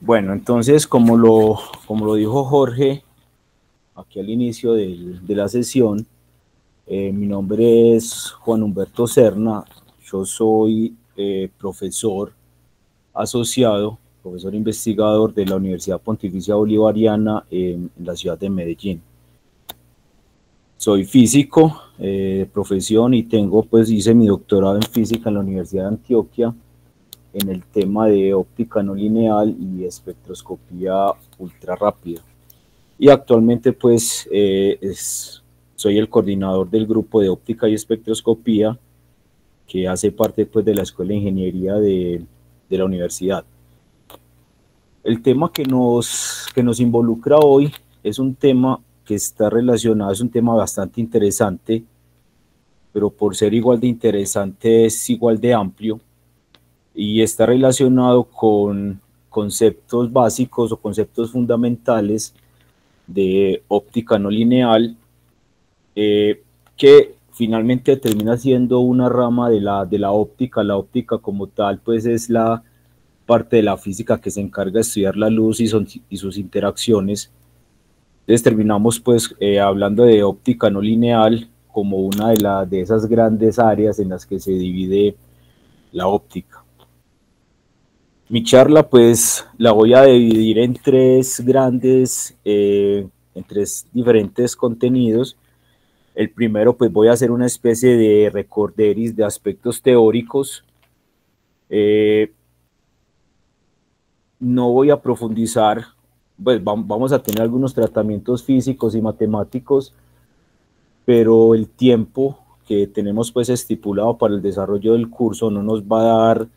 Bueno, entonces, como lo dijo Jorge aquí al inicio de la sesión, mi nombre es Juan Humberto Serna, yo soy profesor asociado, profesor investigador de la Universidad Pontificia Bolivariana en la ciudad de Medellín. Soy físico de profesión y hice mi doctorado en física en la Universidad de Antioquia en el tema de óptica no lineal y espectroscopía ultra rápida. Y actualmente soy el coordinador del grupo de óptica y espectroscopía que hace parte pues de la Escuela de Ingeniería de la universidad. El tema que nos involucra hoy es un tema que está relacionado, es un tema bastante interesante, pero por ser igual de interesante es igual de amplio y está relacionado con conceptos básicos o conceptos fundamentales de óptica no lineal, que finalmente termina siendo una rama de la óptica. La óptica como tal pues es la parte de la física que se encarga de estudiar la luz y sus interacciones. Entonces terminamos hablando de óptica no lineal como una de esas grandes áreas en las que se divide la óptica. Mi charla pues la voy a dividir en tres diferentes contenidos. El primero pues voy a hacer una especie de recorderis de aspectos teóricos. No voy a profundizar, pues vamos a tener algunos tratamientos físicos y matemáticos, pero el tiempo que tenemos pues estipulado para el desarrollo del curso no nos va a dar,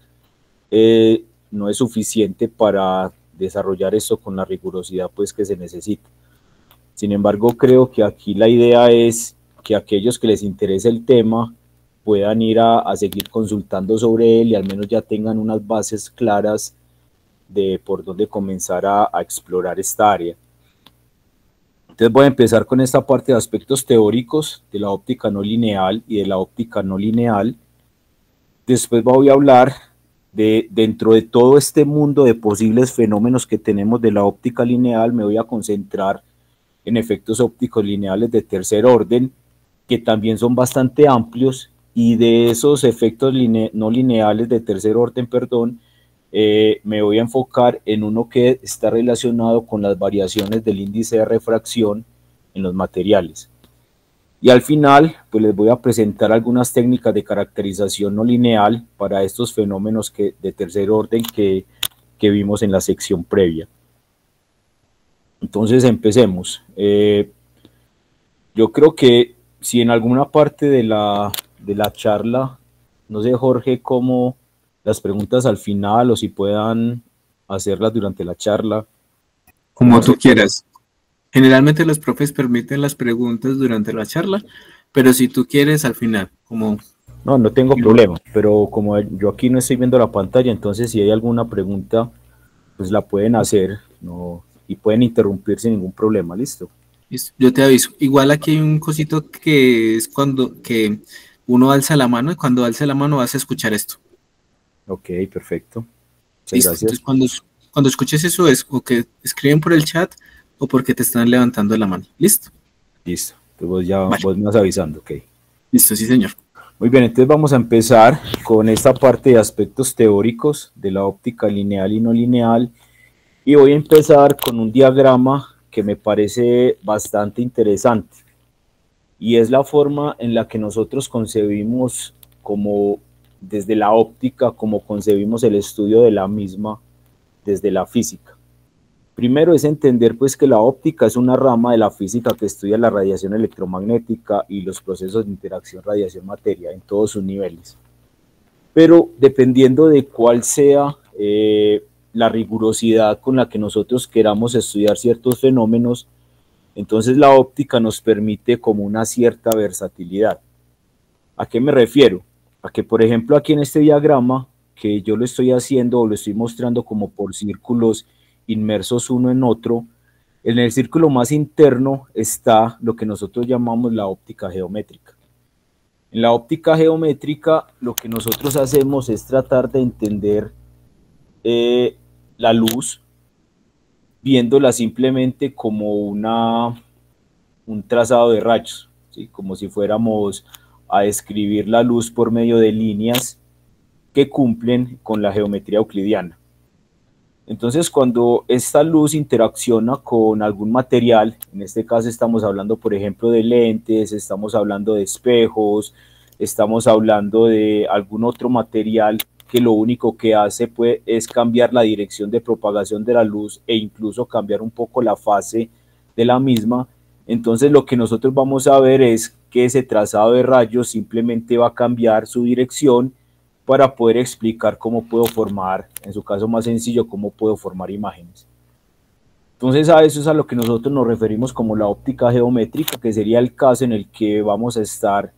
no es suficiente para desarrollar esto con la rigurosidad pues que se necesita. Sin embargo, creo que aquí la idea es que aquellos que les interese el tema puedan ir a seguir consultando sobre él y al menos ya tengan unas bases claras de por dónde comenzar a explorar esta área. Entonces voy a empezar con esta parte de aspectos teóricos de la óptica no lineal y de la óptica no lineal. Después voy a hablar dentro de todo este mundo de posibles fenómenos que tenemos de la óptica lineal, me voy a concentrar en efectos ópticos lineales de tercer orden, que también son bastante amplios, y de esos efectos no lineales de tercer orden, me voy a enfocar en uno que está relacionado con las variaciones del índice de refracción en los materiales. Y al final, pues les voy a presentar algunas técnicas de caracterización no lineal para estos fenómenos de tercer orden que vimos en la sección previa. Entonces empecemos. Yo creo que si en alguna parte de la charla, no sé Jorge, cómo las preguntas al final o si puedan hacerlas durante la charla. Como tú quieras. Generalmente los profes permiten las preguntas durante la charla, pero si tú quieres al final, como... No tengo problema, pero como yo aquí no estoy viendo la pantalla, entonces si hay alguna pregunta, pues la pueden hacer, y pueden interrumpir sin ningún problema, ¿listo? Listo, yo te aviso. Igual aquí hay un cosito que es cuando que uno alza la mano y cuando alza la mano vas a escuchar esto. Ok, perfecto. Muchas Listo. gracias. Entonces cuando escuches eso es o que escriben por el chat o porque te están levantando la mano. ¿Listo? Listo. Entonces Vale. vos me vas avisando, ok. Listo, sí señor. Muy bien, entonces vamos a empezar con esta parte de aspectos teóricos de la óptica lineal y no lineal, y voy a empezar con un diagrama que me parece bastante interesante, y es la forma en la que nosotros concebimos desde la óptica, como concebimos el estudio de la misma desde la física. Primero es entender pues que la óptica es una rama de la física que estudia la radiación electromagnética y los procesos de interacción radiación-materia en todos sus niveles. Pero dependiendo de cuál sea la rigurosidad con la que nosotros queramos estudiar ciertos fenómenos, entonces la óptica nos permite como una cierta versatilidad. ¿A qué me refiero? A que, por ejemplo, aquí en este diagrama, que yo lo estoy haciendo o lo estoy mostrando como por círculos inmersos uno en otro, en el círculo más interno está lo que nosotros llamamos la óptica geométrica. En la óptica geométrica lo que nosotros hacemos es tratar de entender la luz viéndola simplemente como un trazado de rayos, ¿sí? Como si fuéramos a describir la luz por medio de líneas que cumplen con la geometría euclidiana. Entonces, cuando esta luz interacciona con algún material, en este caso estamos hablando, por ejemplo, de lentes, estamos hablando de espejos, estamos hablando de algún otro material que lo único que hace es cambiar la dirección de propagación de la luz e incluso cambiar un poco la fase de la misma. Entonces, lo que nosotros vamos a ver es que ese trazado de rayos simplemente va a cambiar su dirección para poder explicar cómo puedo formar, en su caso más sencillo, cómo puedo formar imágenes. Entonces a eso es a lo que nosotros nos referimos como la óptica geométrica, que sería el caso en el que vamos a estar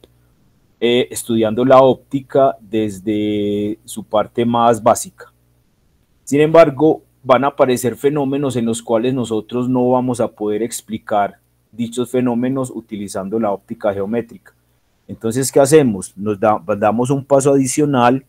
estudiando la óptica desde su parte más básica. Sin embargo, van a aparecer fenómenos en los cuales nosotros no vamos a poder explicar dichos fenómenos utilizando la óptica geométrica. Entonces, ¿qué hacemos? Damos un paso adicional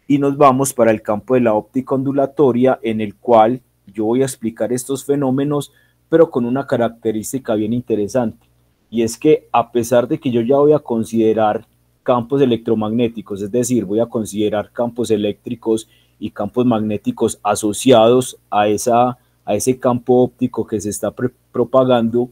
y nos vamos para el campo de la óptica ondulatoria, en el cual yo voy a explicar estos fenómenos, pero con una característica bien interesante. Y es que a pesar de que yo ya voy a considerar campos electromagnéticos, es decir, voy a considerar campos eléctricos y campos magnéticos asociados a ese campo óptico que se está propagando,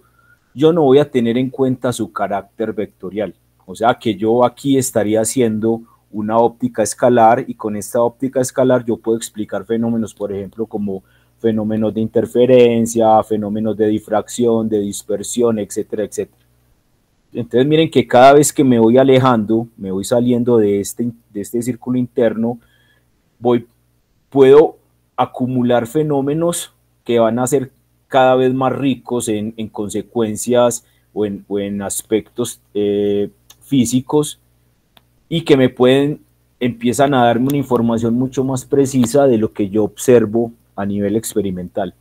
yo no voy a tener en cuenta su carácter vectorial. O sea que yo aquí estaría haciendo una óptica escalar, y con esta óptica escalar yo puedo explicar fenómenos, por ejemplo, como fenómenos de interferencia, fenómenos de difracción, de dispersión, etcétera, etcétera. Entonces miren que cada vez que me voy alejando, me voy saliendo de este círculo interno, puedo acumular fenómenos que van a ser cada vez más ricos en consecuencias o en aspectos físicos, y que empiezan a darme una información mucho más precisa de lo que yo observo a nivel experimental.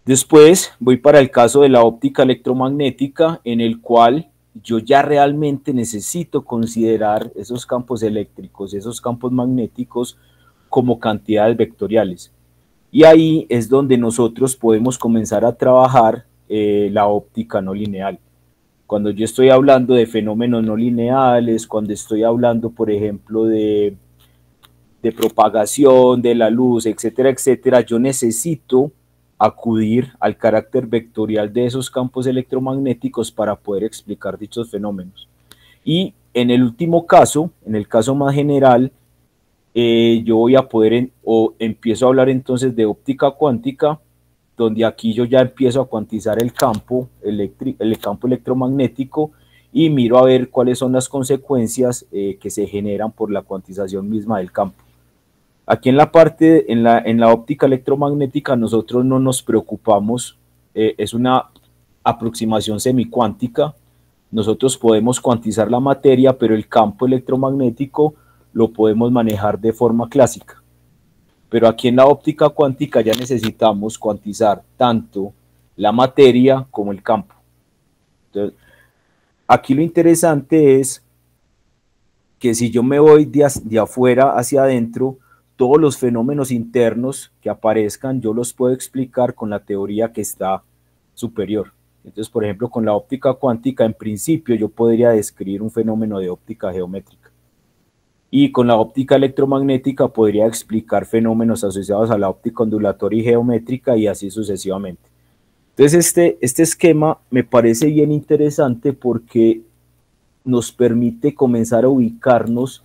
Después voy para el caso de la óptica electromagnética, en el cual yo ya realmente necesito considerar esos campos eléctricos, esos campos magnéticos, como cantidades vectoriales. Y ahí es donde nosotros podemos comenzar a trabajar la óptica no lineal. Cuando yo estoy hablando de fenómenos no lineales, cuando estoy hablando, por ejemplo, de propagación de la luz, etcétera, etcétera, yo necesito acudir al carácter vectorial de esos campos electromagnéticos para poder explicar dichos fenómenos. Y en el último caso, en el caso más general, yo voy a poder, empiezo a hablar entonces de óptica cuántica, donde aquí yo ya empiezo a cuantizar el campo electromagnético, y miro a ver cuáles son las consecuencias que se generan por la cuantización misma del campo. Aquí en la óptica electromagnética nosotros no nos preocupamos, es una aproximación semicuántica. Nosotros podemos cuantizar la materia, pero el campo electromagnético lo podemos manejar de forma clásica. Pero aquí en la óptica cuántica ya necesitamos cuantizar tanto la materia como el campo. Entonces, aquí lo interesante es que si yo me voy de afuera hacia adentro, todos los fenómenos internos que aparezcan yo los puedo explicar con la teoría que está superior. Entonces, por ejemplo, con la óptica cuántica, en principio yo podría describir un fenómeno de óptica geométrica. Y con la óptica electromagnética podría explicar fenómenos asociados a la óptica ondulatoria y geométrica, y así sucesivamente. Entonces este esquema me parece bien interesante porque nos permite comenzar a ubicarnos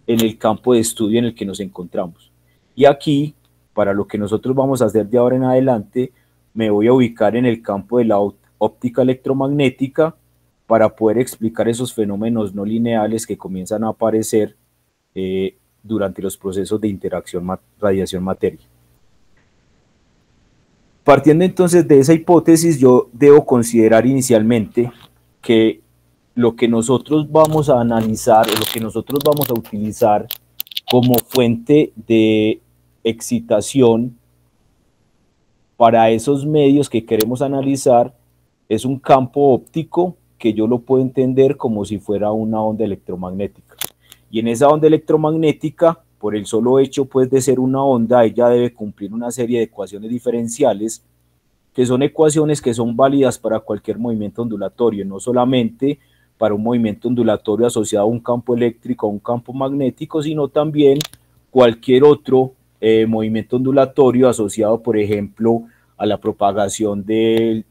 en el campo de estudio en el que nos encontramos. Y aquí, para lo que nosotros vamos a hacer de ahora en adelante, me voy a ubicar en el campo de la óptica electromagnética para poder explicar esos fenómenos no lineales que comienzan a aparecer durante los procesos de interacción radiación-materia. Partiendo entonces de esa hipótesis, yo debo considerar inicialmente que lo que nosotros vamos a analizar, o lo que nosotros vamos a utilizar como fuente de excitación para esos medios que queremos analizar, es un campo óptico que yo lo puedo entender como si fuera una onda electromagnética. Y en esa onda electromagnética por el solo hecho pues de ser una onda, ella debe cumplir una serie de ecuaciones diferenciales, que son ecuaciones que son válidas para cualquier movimiento ondulatorio, no solamente para un movimiento ondulatorio asociado a un campo eléctrico o un campo magnético, sino también cualquier otro movimiento ondulatorio asociado, por ejemplo, a la propagación de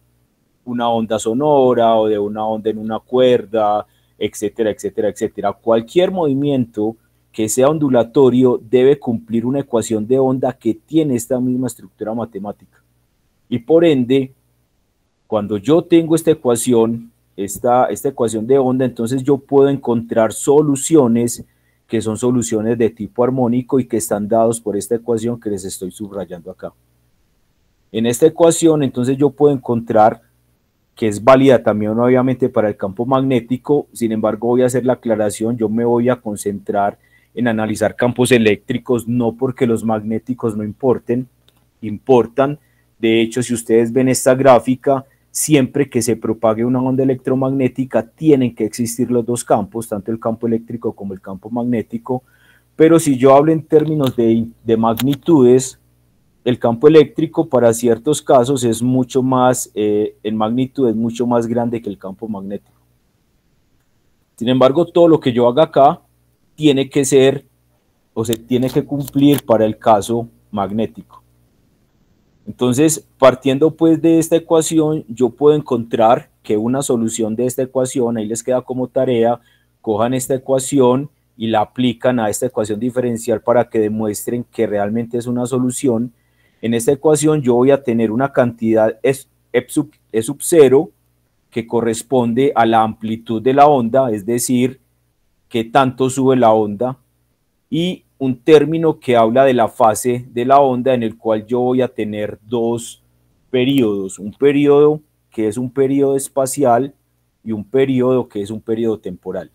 una onda sonora o de una onda en una cuerda, etcétera, etcétera, etcétera. Cualquier movimiento que sea ondulatorio debe cumplir una ecuación de onda que tiene esta misma estructura matemática. Y por ende, cuando yo tengo esta ecuación, esta ecuación de onda, entonces yo puedo encontrar soluciones que son soluciones de tipo armónico y que están dados por esta ecuación que les estoy subrayando acá. En esta ecuación, entonces yo puedo encontrar que es válida también obviamente para el campo magnético. Sin embargo, voy a hacer la aclaración, yo me voy a concentrar en analizar campos eléctricos, no porque los magnéticos no importen, importan. De hecho, si ustedes ven esta gráfica, siempre que se propague una onda electromagnética tienen que existir los dos campos, tanto el campo eléctrico como el campo magnético, pero si yo hablo en términos de magnitudes, el campo eléctrico para ciertos casos es mucho más, en magnitud es mucho más grande que el campo magnético. Sin embargo, todo lo que yo haga acá tiene que ser, o se tiene que cumplir para el caso magnético. Entonces, partiendo pues de esta ecuación, yo puedo encontrar que una solución de esta ecuación, ahí les queda como tarea, cojan esta ecuación y la aplican a esta ecuación diferencial para que demuestren que realmente es una solución. En esta ecuación yo voy a tener una cantidad E sub 0 que corresponde a la amplitud de la onda, es decir, qué tanto sube la onda, y un término que habla de la fase de la onda, en el cual yo voy a tener dos periodos, un periodo que es un periodo espacial y un periodo que es un periodo temporal.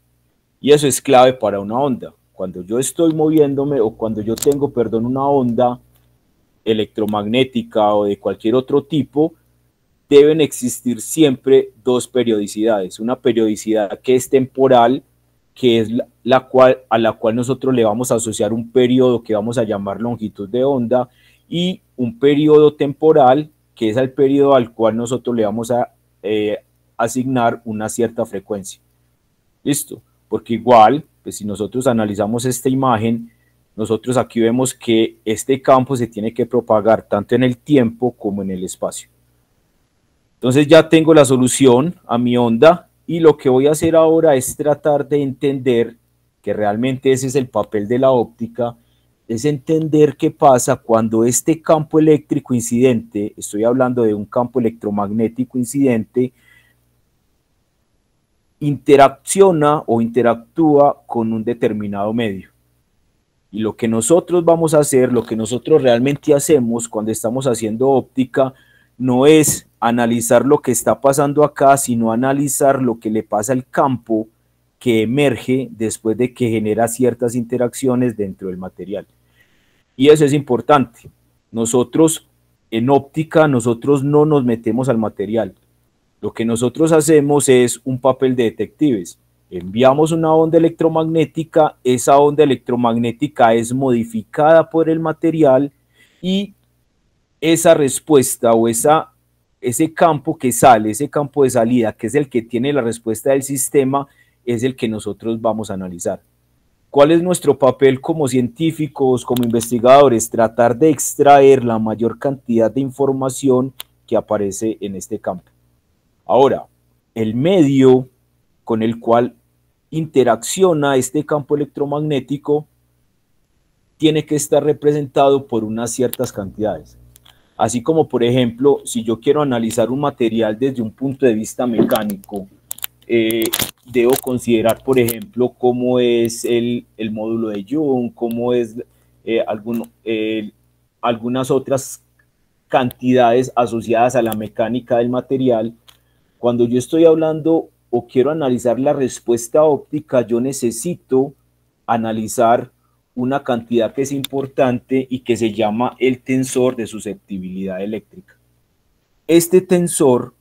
Y eso es clave para una onda. Cuando yo estoy moviéndome o cuando yo tengo, perdón, una onda electromagnética o de cualquier otro tipo, deben existir siempre dos periodicidades. Una periodicidad que es temporal, que es a la cual nosotros le vamos a asociar un periodo que vamos a llamar longitud de onda, y un periodo temporal, que es el periodo al cual nosotros le vamos a asignar una cierta frecuencia. ¿Listo? Porque igual, pues si nosotros analizamos esta imagen, nosotros aquí vemos que este campo se tiene que propagar tanto en el tiempo como en el espacio. Entonces ya tengo la solución a mi onda, y lo que voy a hacer ahora es tratar de entender, que realmente ese es el papel de la óptica, es entender qué pasa cuando este campo eléctrico incidente, estoy hablando de un campo electromagnético incidente, interacciona o interactúa con un determinado medio. Y lo que nosotros vamos a hacer, lo que nosotros realmente hacemos cuando estamos haciendo óptica, no es analizar lo que está pasando acá, sino analizar lo que le pasa al campo que emerge después de que genera ciertas interacciones dentro del material. Y eso es importante. Nosotros en óptica, nosotros no nos metemos al material. Lo que nosotros hacemos es un papel de detectives. Enviamos una onda electromagnética, esa onda electromagnética es modificada por el material, y esa respuesta o ese campo que sale, ese campo de salida, que es el que tiene la respuesta del sistema, es el que nosotros vamos a analizar. ¿Cuál es nuestro papel como científicos, como investigadores? Tratar de extraer la mayor cantidad de información que aparece en este campo. Ahora, el medio con el cual interacciona este campo electromagnético tiene que estar representado por unas ciertas cantidades. Así como, por ejemplo, si yo quiero analizar un material desde un punto de vista mecánico, debo considerar, por ejemplo, cómo es el módulo de Young, cómo es algunas otras cantidades asociadas a la mecánica del material. Cuando yo estoy hablando o quiero analizar la respuesta óptica, yo necesito analizar una cantidad que es importante y que se llama el tensor de susceptibilidad eléctrica. Este tensor,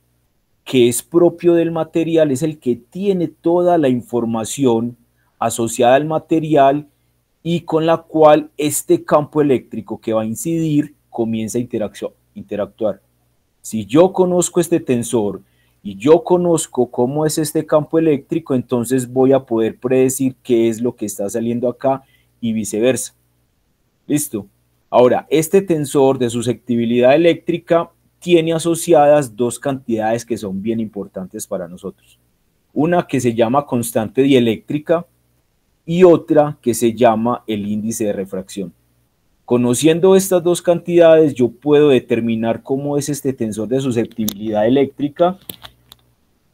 que es propio del material, es el que tiene toda la información asociada al material y con la cual este campo eléctrico que va a incidir comienza a interactuar. Si yo conozco este tensor y yo conozco cómo es este campo eléctrico, entonces voy a poder predecir qué es lo que está saliendo acá y viceversa. ¿Listo? Ahora, este tensor de susceptibilidad eléctrica tiene asociadas dos cantidades que son bien importantes para nosotros. Una que se llama constante dieléctrica y otra que se llama el índice de refracción. Conociendo estas dos cantidades, yo puedo determinar cómo es este tensor de susceptibilidad eléctrica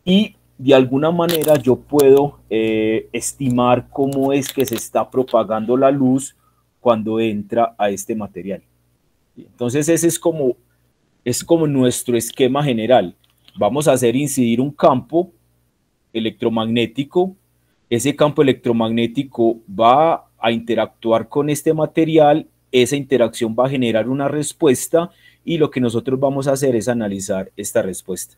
y de alguna manera yo puedo estimar cómo es que se está propagando la luz cuando entra a este material. Entonces ese es como nuestro esquema general. Vamos a hacer incidir un campo electromagnético. Ese campo electromagnético va a interactuar con este material, esa interacción va a generar una respuesta y lo que nosotros vamos a hacer es analizar esta respuesta.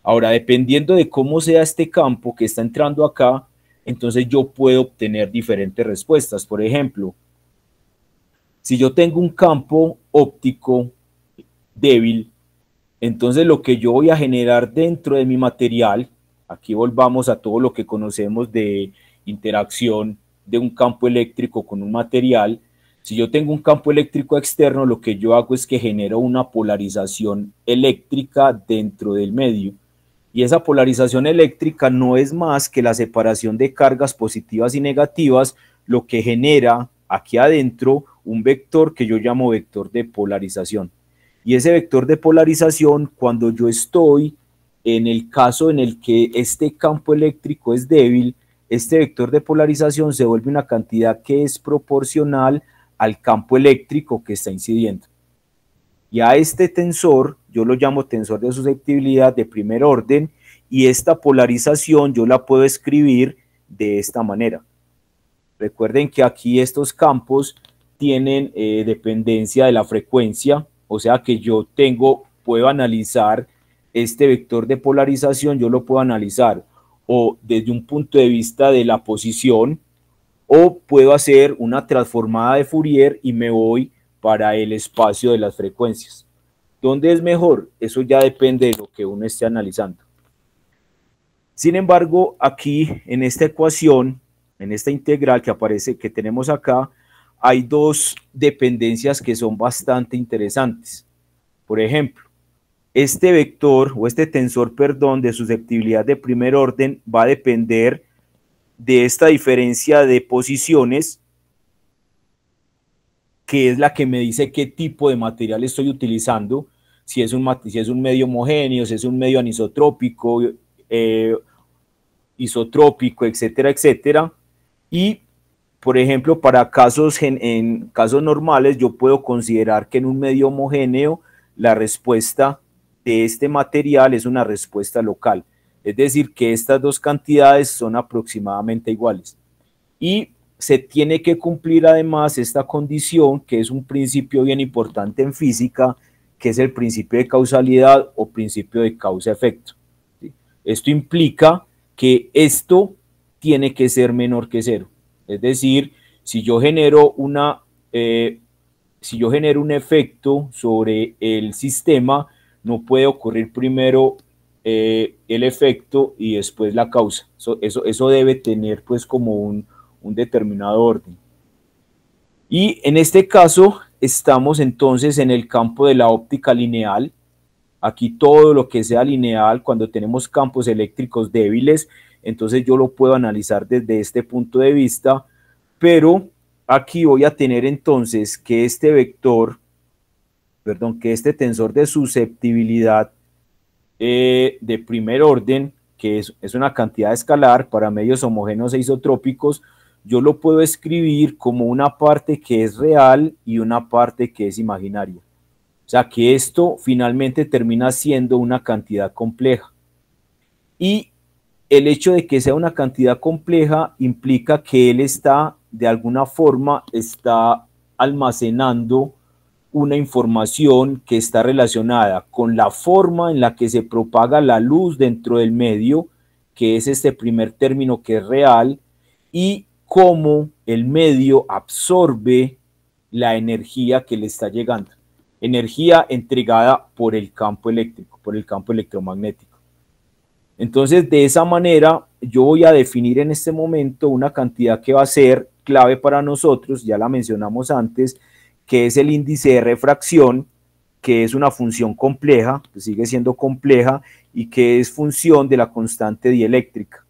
Ahora, dependiendo de cómo sea este campo que está entrando acá, entonces yo puedo obtener diferentes respuestas. Por ejemplo, si yo tengo un campo óptico débil, entonces lo que yo voy a generar dentro de mi material, aquí volvamos a todo lo que conocemos de interacción de un campo eléctrico con un material. Si yo tengo un campo eléctrico externo, lo que yo hago es que genero una polarización eléctrica dentro del medio. Y esa polarización eléctrica no es más que la separación de cargas positivas y negativas, lo que genera aquí adentro un vector que yo llamo vector de polarización. Y ese vector de polarización, cuando yo estoy en el caso en el que este campo eléctrico es débil, este vector de polarización se vuelve una cantidad que es proporcional al campo eléctrico que está incidiendo. Y a este tensor, yo lo llamo tensor de susceptibilidad de primer orden, y esta polarización yo la puedo escribir de esta manera. Recuerden que aquí estos campos tienen dependencia de la frecuencia, o sea que yo puedo analizar este vector de polarización, yo lo puedo analizar o desde un punto de vista de la posición, o puedo hacer una transformada de Fourier y me voy para el espacio de las frecuencias. ¿Dónde es mejor? Eso ya depende de lo que uno esté analizando. Sin embargo, aquí en esta ecuación, en esta integral que aparece, que tenemos acá, hay dos dependencias que son bastante interesantes. Por ejemplo, este vector o este tensor, perdón, de susceptibilidad de primer orden va a depender de esta diferencia de posiciones, que es la que me dice qué tipo de material estoy utilizando, si es un medio homogéneo, si es un medio anisotrópico, isotrópico, etcétera, etcétera. Y, por ejemplo, en casos normales, yo puedo considerar que en un medio homogéneo la respuesta de este material es una respuesta local. Es decir, que estas dos cantidades son aproximadamente iguales. Y se tiene que cumplir además esta condición, que es un principio bien importante en física, que es el principio de causalidad o principio de causa-efecto. ¿Sí? Esto implica que esto tiene que ser menor que cero. Es decir, si yo genero un efecto sobre el sistema, no puede ocurrir primero el efecto y después la causa. Eso debe tener pues como un determinado orden. Y en este caso estamos entonces en el campo de la óptica lineal. Aquí todo lo que sea lineal, cuando tenemos campos eléctricos débiles, entonces yo lo puedo analizar desde este punto de vista, pero aquí voy a tener entonces que este tensor de susceptibilidad de primer orden, que es una cantidad escalar para medios homogéneos e isotrópicos, yo lo puedo escribir como una parte que es real y una parte que es imaginaria. O sea que esto finalmente termina siendo una cantidad compleja. Y el hecho de que sea una cantidad compleja implica que él de alguna forma, está almacenando una información que está relacionada con la forma en la que se propaga la luz dentro del medio, que es este primer término que es real, y cómo el medio absorbe la energía que le está llegando, energía entregada por el campo eléctrico, por el campo electromagnético. Entonces, de esa manera, yo voy a definir en este momento una cantidad que va a ser clave para nosotros, ya la mencionamos antes, que es el índice de refracción, que es una función compleja, que sigue siendo compleja, y que es función de la constante dieléctrica.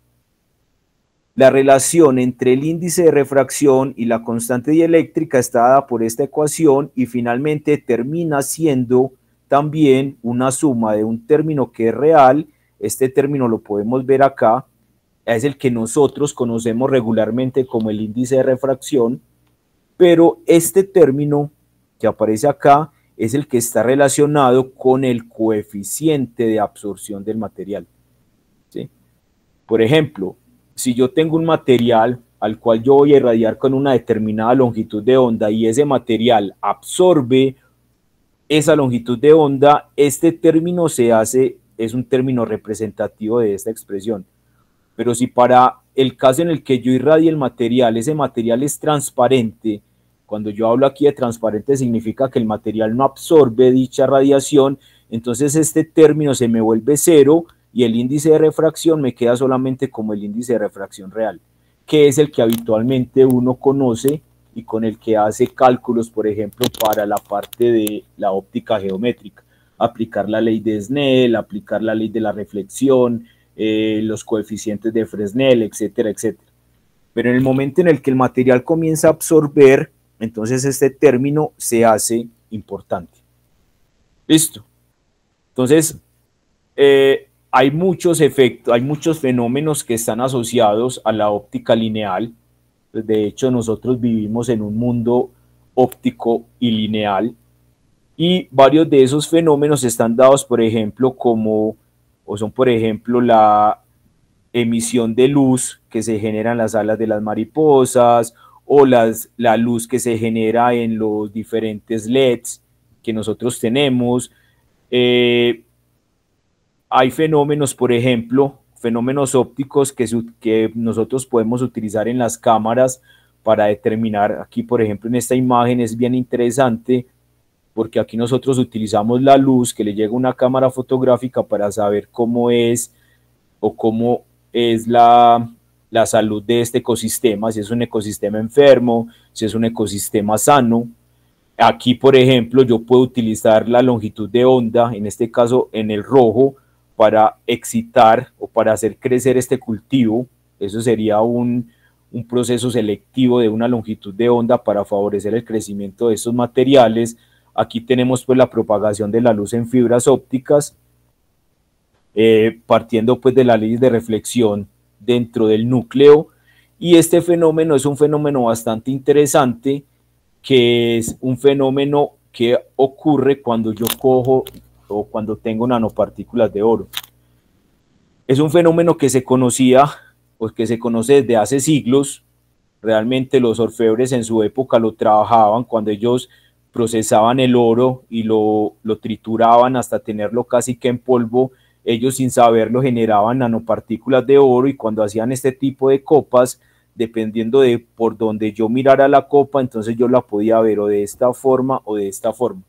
La relación entre el índice de refracción y la constante dieléctrica está dada por esta ecuación y finalmente termina siendo también una suma de un término que es real. Este término lo podemos ver acá, es el que nosotros conocemos regularmente como el índice de refracción, pero este término que aparece acá es el que está relacionado con el coeficiente de absorción del material, ¿sí? Por ejemplo, si yo tengo un material al cual yo voy a irradiar con una determinada longitud de onda y ese material absorbe esa longitud de onda, este término es un término representativo de esta expresión. Pero si para el caso en el que yo irradie el material, ese material es transparente, cuando yo hablo aquí de transparente significa que el material no absorbe dicha radiación, entonces este término se me vuelve cero y el índice de refracción me queda solamente como el índice de refracción real, que es el que habitualmente uno conoce y con el que hace cálculos, por ejemplo, para la parte de la óptica geométrica, aplicar la ley de Snell, aplicar la ley de la reflexión, los coeficientes de Fresnel, etcétera, etcétera. Pero en el momento en el que el material comienza a absorber, entonces este término se hace importante. Listo. Entonces, hay muchos efectos, hay muchos fenómenos que están asociados a la óptica lineal. De hecho, nosotros vivimos en un mundo óptico y lineal y varios de esos fenómenos están dados, por ejemplo, son por ejemplo la emisión de luz que se genera en las alas de las mariposas o la luz que se genera en los diferentes LEDs que nosotros tenemos. Hay fenómenos, por ejemplo, fenómenos ópticos que nosotros podemos utilizar en las cámaras para determinar, aquí por ejemplo en esta imagen es bien interesante porque aquí nosotros utilizamos la luz que le llega a una cámara fotográfica para saber cómo es o cómo es la salud de este ecosistema, si es un ecosistema enfermo, si es un ecosistema sano. Aquí, por ejemplo, yo puedo utilizar la longitud de onda, en este caso en el rojo, para excitar o para hacer crecer este cultivo. Eso sería un proceso selectivo de una longitud de onda para favorecer el crecimiento de estos materiales. Aquí tenemos pues la propagación de la luz en fibras ópticas, partiendo pues de la ley de reflexión dentro del núcleo, y este fenómeno es un fenómeno bastante interesante, que es un fenómeno que ocurre cuando yo cojo o cuando tengo nanopartículas de oro. Es un fenómeno que se conocía, pues que se conoce desde hace siglos. Realmente los orfebres en su época lo trabajaban cuando ellos procesaban el oro y lo trituraban hasta tenerlo casi que en polvo. Ellos sin saberlo generaban nanopartículas de oro y cuando hacían este tipo de copas, dependiendo de por donde yo mirara la copa, entonces yo la podía ver o de esta forma o de esta forma.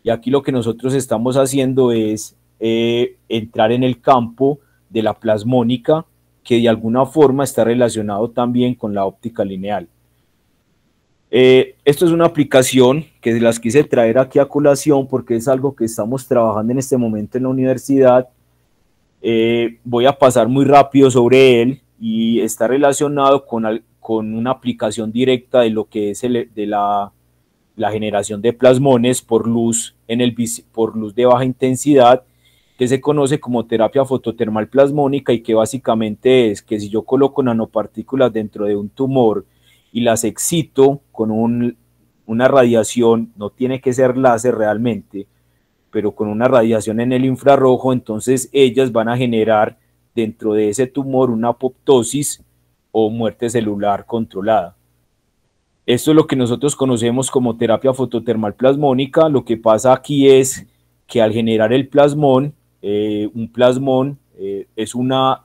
Y aquí lo que nosotros estamos haciendo es entrar en el campo de la plasmónica, que de alguna forma está relacionado también con la óptica lineal. Esto es una aplicación que las quise traer aquí a colación porque es algo que estamos trabajando en este momento en la universidad. Voy a pasar muy rápido sobre él y está relacionado con una aplicación directa de lo que es de la generación de plasmones por luz de baja intensidad, que se conoce como terapia fototermal plasmónica y que básicamente es que si yo coloco nanopartículas dentro de un tumor y las excito con una radiación, no tiene que ser láser realmente, pero con una radiación en el infrarrojo, entonces ellas van a generar dentro de ese tumor una apoptosis o muerte celular controlada. Esto es lo que nosotros conocemos como terapia fototermal plasmónica. Lo que pasa aquí es que al generar el plasmón, un plasmón es una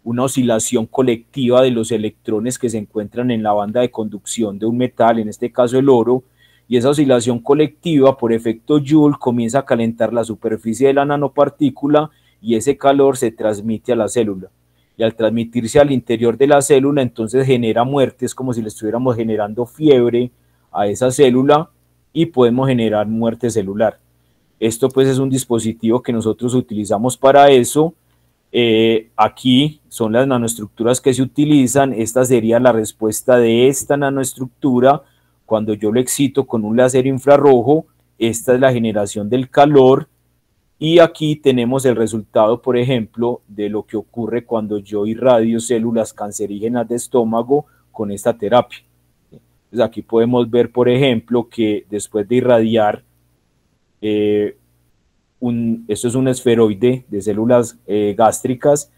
una oscilación colectiva de los electrones que se encuentran en la banda de conducción de un metal, en este caso el oro, y esa oscilación colectiva por efecto Joule comienza a calentar la superficie de la nanopartícula y ese calor se transmite a la célula. Y al transmitirse al interior de la célula, entonces genera muerte, es como si le estuviéramos generando fiebre a esa célula y podemos generar muerte celular. Esto pues es un dispositivo que nosotros utilizamos para eso. Aquí son las nanoestructuras que se utilizan. Esta sería la respuesta de esta nanoestructura cuando yo lo excito con un láser infrarrojo. Esta es la generación del calor y aquí tenemos el resultado, por ejemplo, de lo que ocurre cuando yo irradio células cancerígenas de estómago con esta terapia. Entonces aquí podemos ver, por ejemplo, que después de irradiar esto es un esferoide de células gástricas.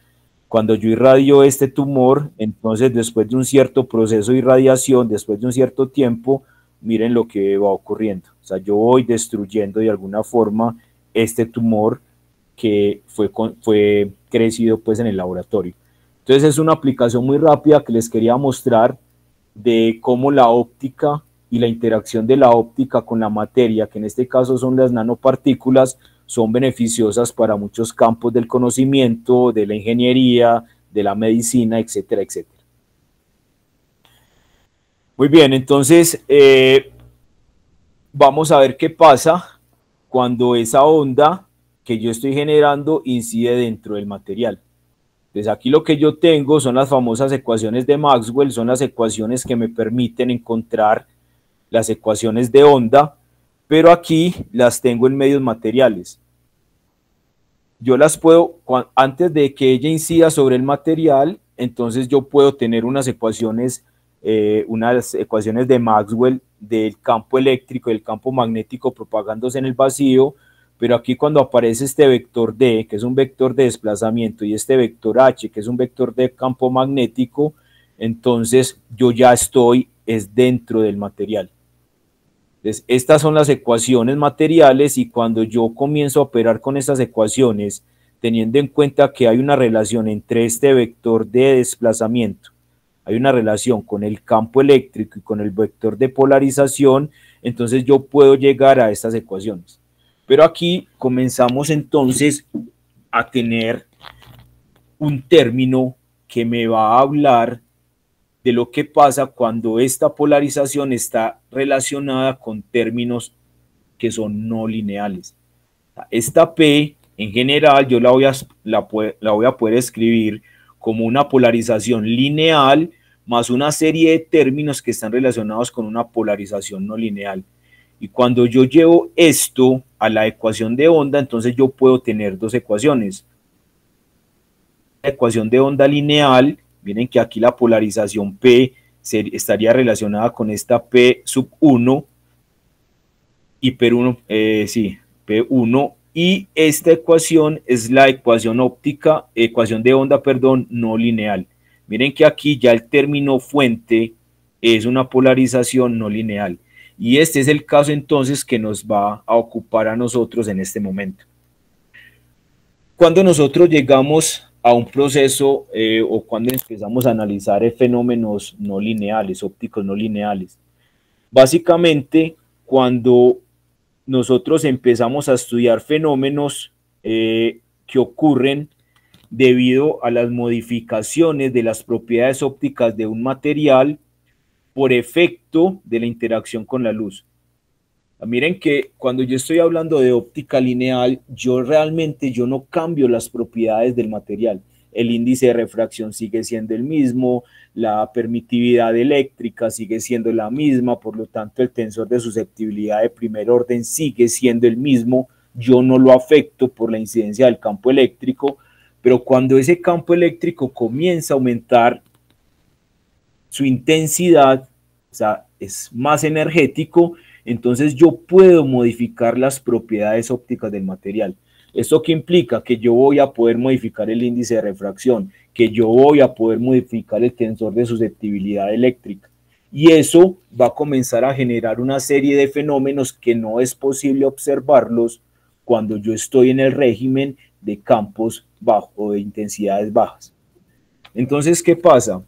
Cuando yo irradio este tumor, entonces después de un cierto proceso de irradiación, después de un cierto tiempo, miren lo que va ocurriendo. O sea, yo voy destruyendo de alguna forma este tumor que fue crecido pues en el laboratorio. Entonces es una aplicación muy rápida que les quería mostrar de cómo la óptica y la interacción de la óptica con la materia, que en este caso son las nanopartículas, son beneficiosas para muchos campos del conocimiento, de la ingeniería, de la medicina, etcétera, etcétera. Muy bien, entonces vamos a ver qué pasa cuando esa onda que yo estoy generando incide dentro del material. Entonces aquí lo que yo tengo son las famosas ecuaciones de Maxwell, son las ecuaciones que me permiten encontrar las ecuaciones de onda, pero aquí las tengo en medios materiales. Yo las puedo, antes de que ella incida sobre el material, entonces yo puedo tener unas ecuaciones de Maxwell del campo eléctrico y del campo magnético propagándose en el vacío, pero aquí cuando aparece este vector D, que es un vector de desplazamiento, y este vector H, que es un vector de campo magnético, entonces yo ya estoy dentro del material. Entonces, estas son las ecuaciones materiales y cuando yo comienzo a operar con estas ecuaciones, teniendo en cuenta que hay una relación entre este vector de desplazamiento, hay una relación con el campo eléctrico y con el vector de polarización, entonces yo puedo llegar a estas ecuaciones. Pero aquí comenzamos entonces a tener un término que me va a hablar de lo que pasa cuando esta polarización está relacionada con términos que son no lineales. Esta P, en general, yo la voy a poder escribir como una polarización lineal más una serie de términos que están relacionados con una polarización no lineal. Y cuando yo llevo esto a la ecuación de onda, entonces yo puedo tener dos ecuaciones. La ecuación de onda lineal, miren que aquí la polarización P estaría relacionada con esta P sub 1 y P1, P1, y esta ecuación es la ecuación óptica, ecuación de onda, perdón, no lineal. Miren que aquí ya el término fuente es una polarización no lineal. Y este es el caso entonces que nos va a ocupar a nosotros en este momento. Cuando nosotros llegamos a un proceso o cuando empezamos a analizar fenómenos no lineales, ópticos no lineales, básicamente cuando nosotros empezamos a estudiar fenómenos que ocurren debido a las modificaciones de las propiedades ópticas de un material por efecto de la interacción con la luz. Miren que cuando yo estoy hablando de óptica lineal, yo no cambio las propiedades del material. El índice de refracción sigue siendo el mismo, la permitividad eléctrica sigue siendo la misma, por lo tanto el tensor de susceptibilidad de primer orden sigue siendo el mismo, yo no lo afecto por la incidencia del campo eléctrico, pero cuando ese campo eléctrico comienza a aumentar su intensidad, o sea, es más energético, entonces yo puedo modificar las propiedades ópticas del material. ¿Esto qué implica? Que yo voy a poder modificar el índice de refracción, que yo voy a poder modificar el tensor de susceptibilidad eléctrica. Y eso va a comenzar a generar una serie de fenómenos que no es posible observarlos cuando yo estoy en el régimen de campos bajos o de intensidades bajas. Entonces, ¿qué pasa?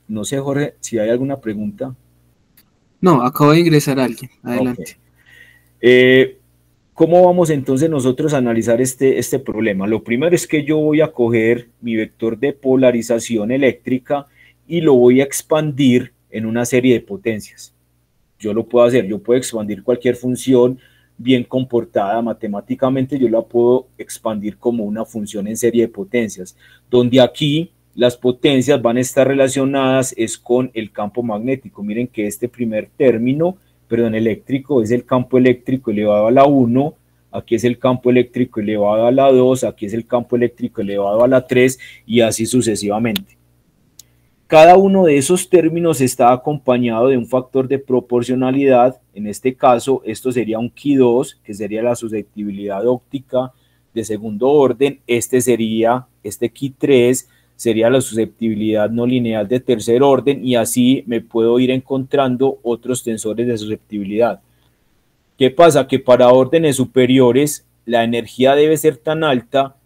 No sé, Jorge, si hay alguna pregunta. No, acabo de ingresar a alguien. Ok. Adelante. ¿Cómo vamos entonces nosotros a analizar este problema? Lo primero es que yo voy a coger mi vector de polarización eléctrica y lo voy a expandir en una serie de potencias. Yo lo puedo hacer, yo puedo expandir cualquier función bien comportada matemáticamente, yo la puedo expandir como una función en serie de potencias, donde aquí las potencias van a estar relacionadas es con el campo magnético. Miren que este primer término, perdón, eléctrico, es el campo eléctrico elevado a la 1, aquí es el campo eléctrico elevado a la 2, aquí es el campo eléctrico elevado a la 3 y así sucesivamente. Cada uno de esos términos está acompañado de un factor de proporcionalidad. En este caso, esto sería un Ki2, que sería la susceptibilidad óptica de segundo orden. Este Ki3 sería la susceptibilidad no lineal de tercer orden, y así me puedo ir encontrando otros tensores de susceptibilidad. ¿Qué pasa? Que para órdenes superiores la energía debe ser tan alta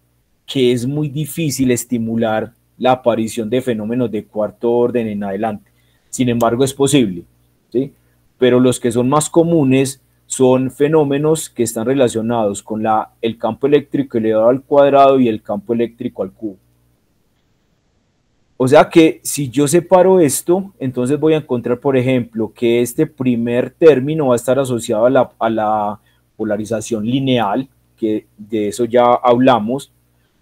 que es muy difícil estimular la aparición de fenómenos de cuarto orden en adelante. Sin embargo, es posible, ¿sí? Pero los que son más comunes son fenómenos que están relacionados con el campo eléctrico elevado al cuadrado y el campo eléctrico al cubo. O sea que si yo separo esto, entonces voy a encontrar, por ejemplo, que este primer término va a estar asociado a la polarización lineal, que de eso ya hablamos,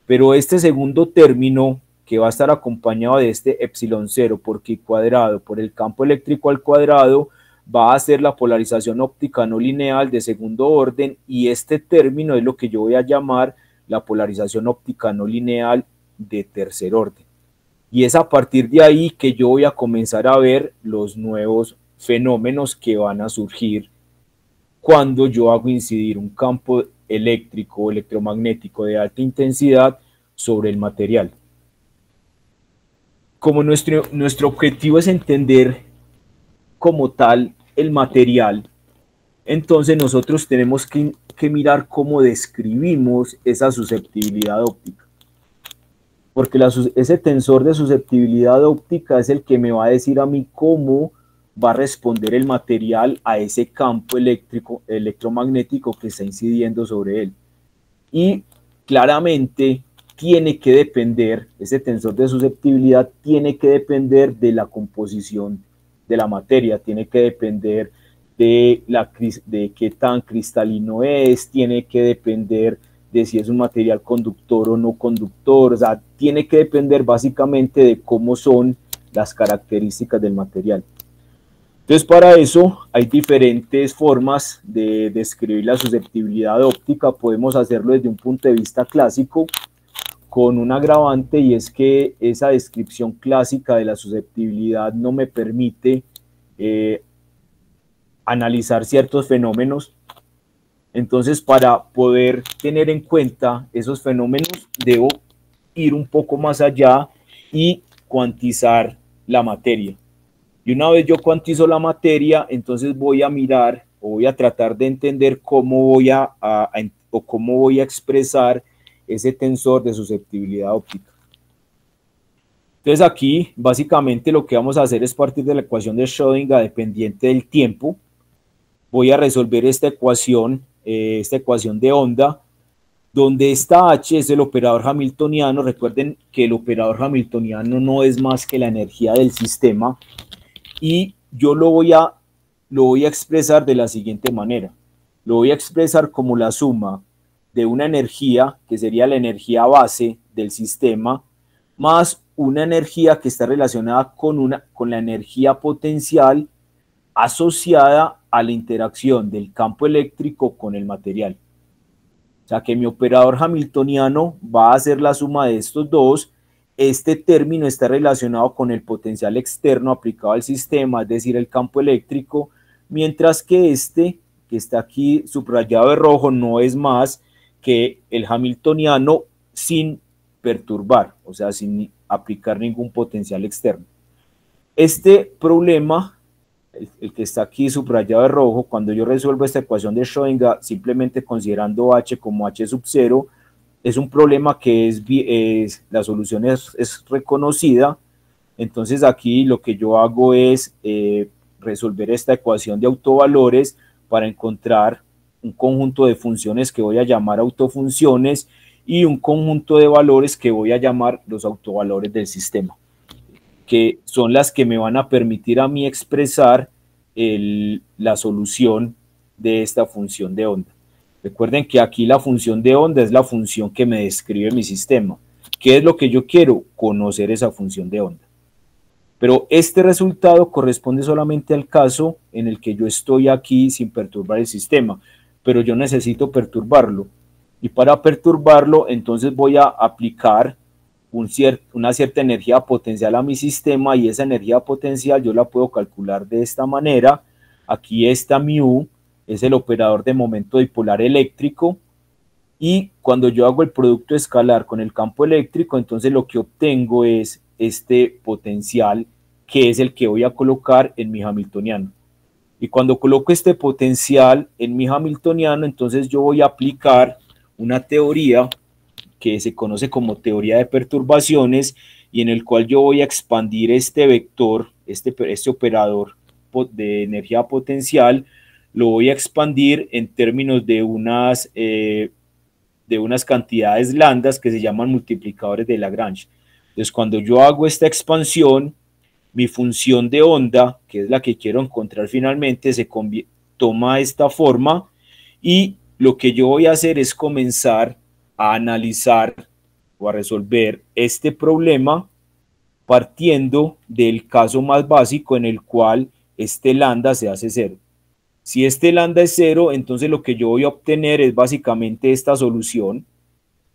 pero este segundo término, que va a estar acompañado de este epsilon 0 por Ki cuadrado por el campo eléctrico al cuadrado, va a ser la polarización óptica no lineal de segundo orden, y este término es lo que yo voy a llamar la polarización óptica no lineal de tercer orden. Y es a partir de ahí que yo voy a comenzar a ver los nuevos fenómenos que van a surgir cuando yo hago incidir un campo eléctrico o electromagnético de alta intensidad sobre el material. Como nuestro objetivo es entender como tal el material, entonces nosotros tenemos que mirar cómo describimos esa susceptibilidad óptica. Porque ese tensor de susceptibilidad óptica es el que me va a decir a mí cómo va a responder el material a ese campo electromagnético que está incidiendo sobre él. Y claramente tiene que depender, ese tensor de susceptibilidad tiene que depender de la composición de la materia, tiene que depender de qué tan cristalino es, tiene que depender de si es un material conductor o no conductor, o sea, tiene que depender básicamente de cómo son las características del material. Entonces, para eso hay diferentes formas de describir la susceptibilidad óptica. Podemos hacerlo desde un punto de vista clásico, con un agravante, y es que esa descripción clásica de la susceptibilidad no me permite analizar ciertos fenómenos. Entonces, para poder tener en cuenta esos fenómenos, debo ir un poco más allá y cuantizar la materia. Y una vez yo cuantizo la materia, entonces voy a mirar o voy a tratar de entender cómo voy cómo voy a expresar ese tensor de susceptibilidad óptica. Entonces aquí básicamente lo que vamos a hacer es partir de la ecuación de Schrödinger dependiente del tiempo. Voy a resolver esta ecuación de onda, donde esta H es el operador hamiltoniano. Recuerden que el operador hamiltoniano no es más que la energía del sistema, y yo lo voy a expresar de la siguiente manera. Lo voy a expresar como la suma de una energía, que sería la energía base del sistema, más una energía que está relacionada con la energía potencial asociada a la interacción del campo eléctrico con el material. O sea que mi operador hamiltoniano va a ser la suma de estos dos. Este término está relacionado con el potencial externo aplicado al sistema, es decir, el campo eléctrico, mientras que este, que está aquí subrayado de rojo, no es más que el hamiltoniano sin perturbar, o sea, sin aplicar ningún potencial externo. Este problema, el que está aquí subrayado de rojo, cuando yo resuelvo esta ecuación de Schrödinger, simplemente considerando H como H sub 0, es un problema que la solución es reconocida. Entonces aquí lo que yo hago es resolver esta ecuación de autovalores para encontrar un conjunto de funciones que voy a llamar autofunciones y un conjunto de valores que voy a llamar los autovalores del sistema, que son las que me van a permitir a mí expresar la solución de esta función de onda. Recuerden que aquí la función de onda es la función que me describe mi sistema. ¿Qué es lo que yo quiero? Conocer esa función de onda. Pero este resultado corresponde solamente al caso en el que yo estoy aquí sin perturbar el sistema, pero yo necesito perturbarlo. Y para perturbarlo, entonces voy a aplicar una cierta energía potencial a mi sistema, y esa energía potencial yo la puedo calcular de esta manera. Aquí está μ, es el operador de momento dipolar eléctrico, y cuando yo hago el producto escalar con el campo eléctrico, entonces lo que obtengo es este potencial, que es el que voy a colocar en mi hamiltoniano. Y cuando coloco este potencial en mi hamiltoniano, entonces yo voy a aplicar una teoría que se conoce como teoría de perturbaciones, y en el cual yo voy a expandir este vector, este operador de energía potencial, lo voy a expandir en términos de unas cantidades lambdas que se llaman multiplicadores de Lagrange. Entonces, cuando yo hago esta expansión, mi función de onda, que es la que quiero encontrar finalmente, toma esta forma, y lo que yo voy a hacer es comenzar a analizar o a resolver este problema partiendo del caso más básico en el cual este lambda se hace cero. Si este lambda es cero, entonces lo que yo voy a obtener es básicamente esta solución,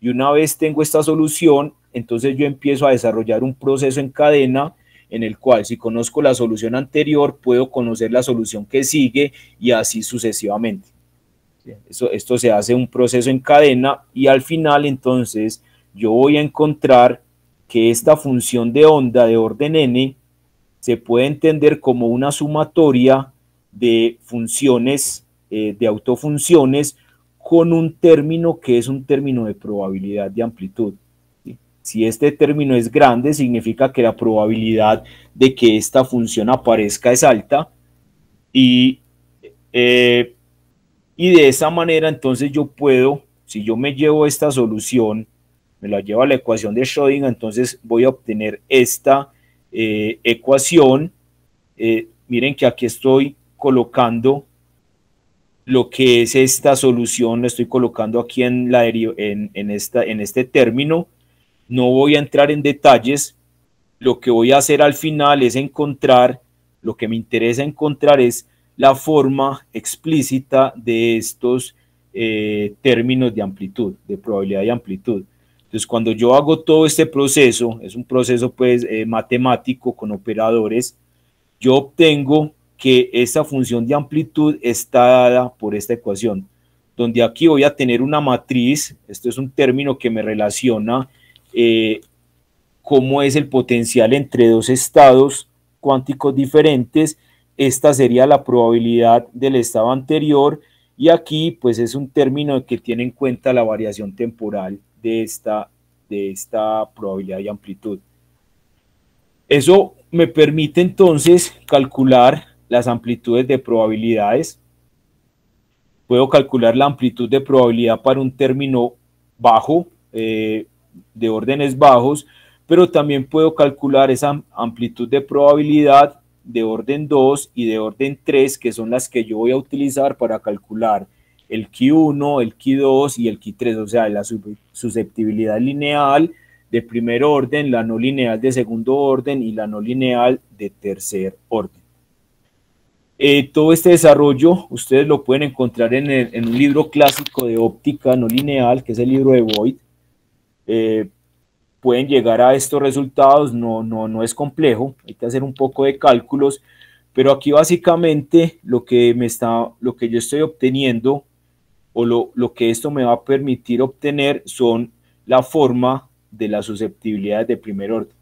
y una vez tengo esta solución, entonces yo empiezo a desarrollar un proceso en cadena en el cual, si conozco la solución anterior, puedo conocer la solución que sigue, y así sucesivamente. Esto se hace un proceso en cadena, y al final entonces yo voy a encontrar que esta función de onda de orden n se puede entender como una sumatoria de funciones, de autofunciones, con un término que es un término de probabilidad de amplitud. ¿Sí? Si este término es grande, significa que la probabilidad de que esta función aparezca es alta, y de esa manera entonces yo puedo, si yo me llevo esta solución, me la llevo a la ecuación de Schrödinger, entonces voy a obtener esta ecuación. Miren que aquí estoy colocando lo que es esta solución, lo estoy colocando aquí en este término. No voy a entrar en detalles. Lo que voy a hacer al final es encontrar, lo que me interesa encontrar es la forma explícita de estos términos de amplitud, de probabilidad de amplitud. Entonces, cuando yo hago todo este proceso, es un proceso pues matemático con operadores, yo obtengo que esta función de amplitud está dada por esta ecuación, donde aquí voy a tener una matriz. Esto es un término que me relaciona cómo es el potencial entre dos estados cuánticos diferentes. Esta sería la probabilidad del estado anterior, y aquí pues es un término que tiene en cuenta la variación temporal de esta probabilidad de amplitud. Eso me permite entonces calcular las amplitudes de probabilidades. Puedo calcular la amplitud de probabilidad para un término bajo, de órdenes bajos, pero también puedo calcular esa amplitud de probabilidad de orden 2 y de orden 3, que son las que yo voy a utilizar para calcular el Q1, el Q2 y el Q3, o sea, la susceptibilidad lineal de primer orden, la no lineal de segundo orden y la no lineal de tercer orden. Todo este desarrollo ustedes lo pueden encontrar en un libro clásico de óptica no lineal, que es el libro de Voigt. Pueden llegar a estos resultados, no es complejo, hay que hacer un poco de cálculos, pero aquí básicamente lo que yo estoy obteniendo, o lo que esto me va a permitir obtener, son la forma de las susceptibilidades de primer orden.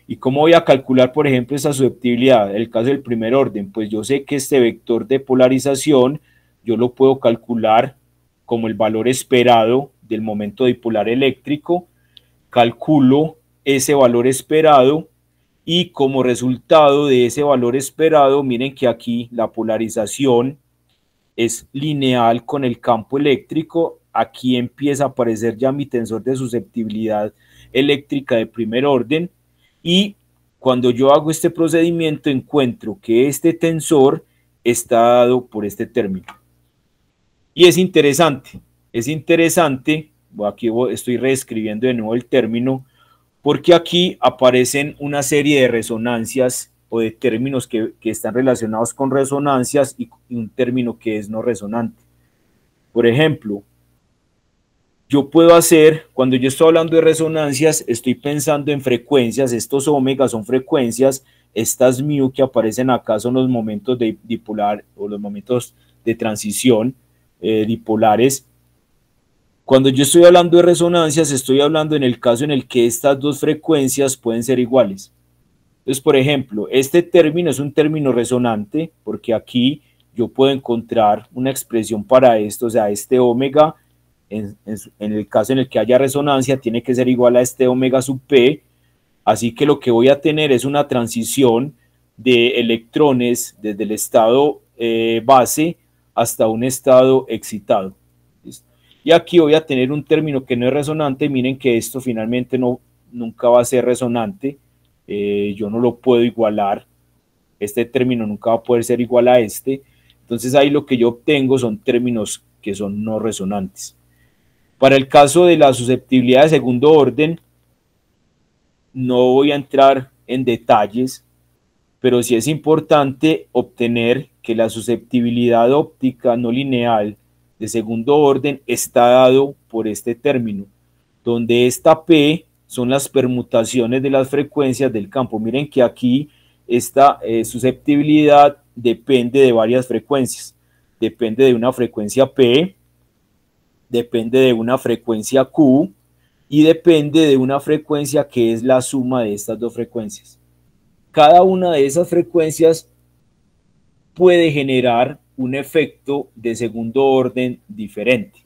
¿Y cómo voy a calcular, por ejemplo, esa susceptibilidad? En el caso del primer orden, pues yo sé que este vector de polarización yo lo puedo calcular como el valor esperado del momento dipolar eléctrico, calculo ese valor esperado y como resultado de ese valor esperado, miren que aquí la polarización es lineal con el campo eléctrico. Aquí empieza a aparecer ya mi tensor de susceptibilidad eléctrica de primer orden y cuando yo hago este procedimiento encuentro que este tensor está dado por este término. Y es interesante, aquí estoy reescribiendo de nuevo el término, porque aquí aparecen una serie de resonancias o de términos que están relacionados con resonancias y un término que es no resonante. Por ejemplo, yo puedo hacer, cuando yo estoy hablando de resonancias, estoy pensando en frecuencias, estos omegas son frecuencias, estas mu que aparecen acá son los momentos de dipolar o los momentos de transición dipolares. Cuando yo estoy hablando de resonancias, estoy hablando en el caso en el que estas dos frecuencias pueden ser iguales. Entonces, por ejemplo, este término es un término resonante, porque aquí yo puedo encontrar una expresión para esto, o sea, este omega, en el caso en el que haya resonancia, tiene que ser igual a este omega sub p, así que lo que voy a tener es una transición de electrones desde el estado base hasta un estado excitado. ¿Listo? Y aquí voy a tener un término que no es resonante. Miren que esto finalmente nunca va a ser resonante. Yo no lo puedo igualar. Este término nunca va a poder ser igual a este. Entonces ahí lo que yo obtengo son términos que son no resonantes. Para el caso de la susceptibilidad de segundo orden, no voy a entrar en detalles, pero sí es importante obtener que la susceptibilidad óptica no lineal de segundo orden está dado por este término, donde esta P son las permutaciones de las frecuencias del campo. Miren que aquí esta susceptibilidad depende de varias frecuencias. Depende de una frecuencia P, depende de una frecuencia Q y depende de una frecuencia que es la suma de estas dos frecuencias. Cada una de esas frecuencias puede generar un efecto de segundo orden diferente.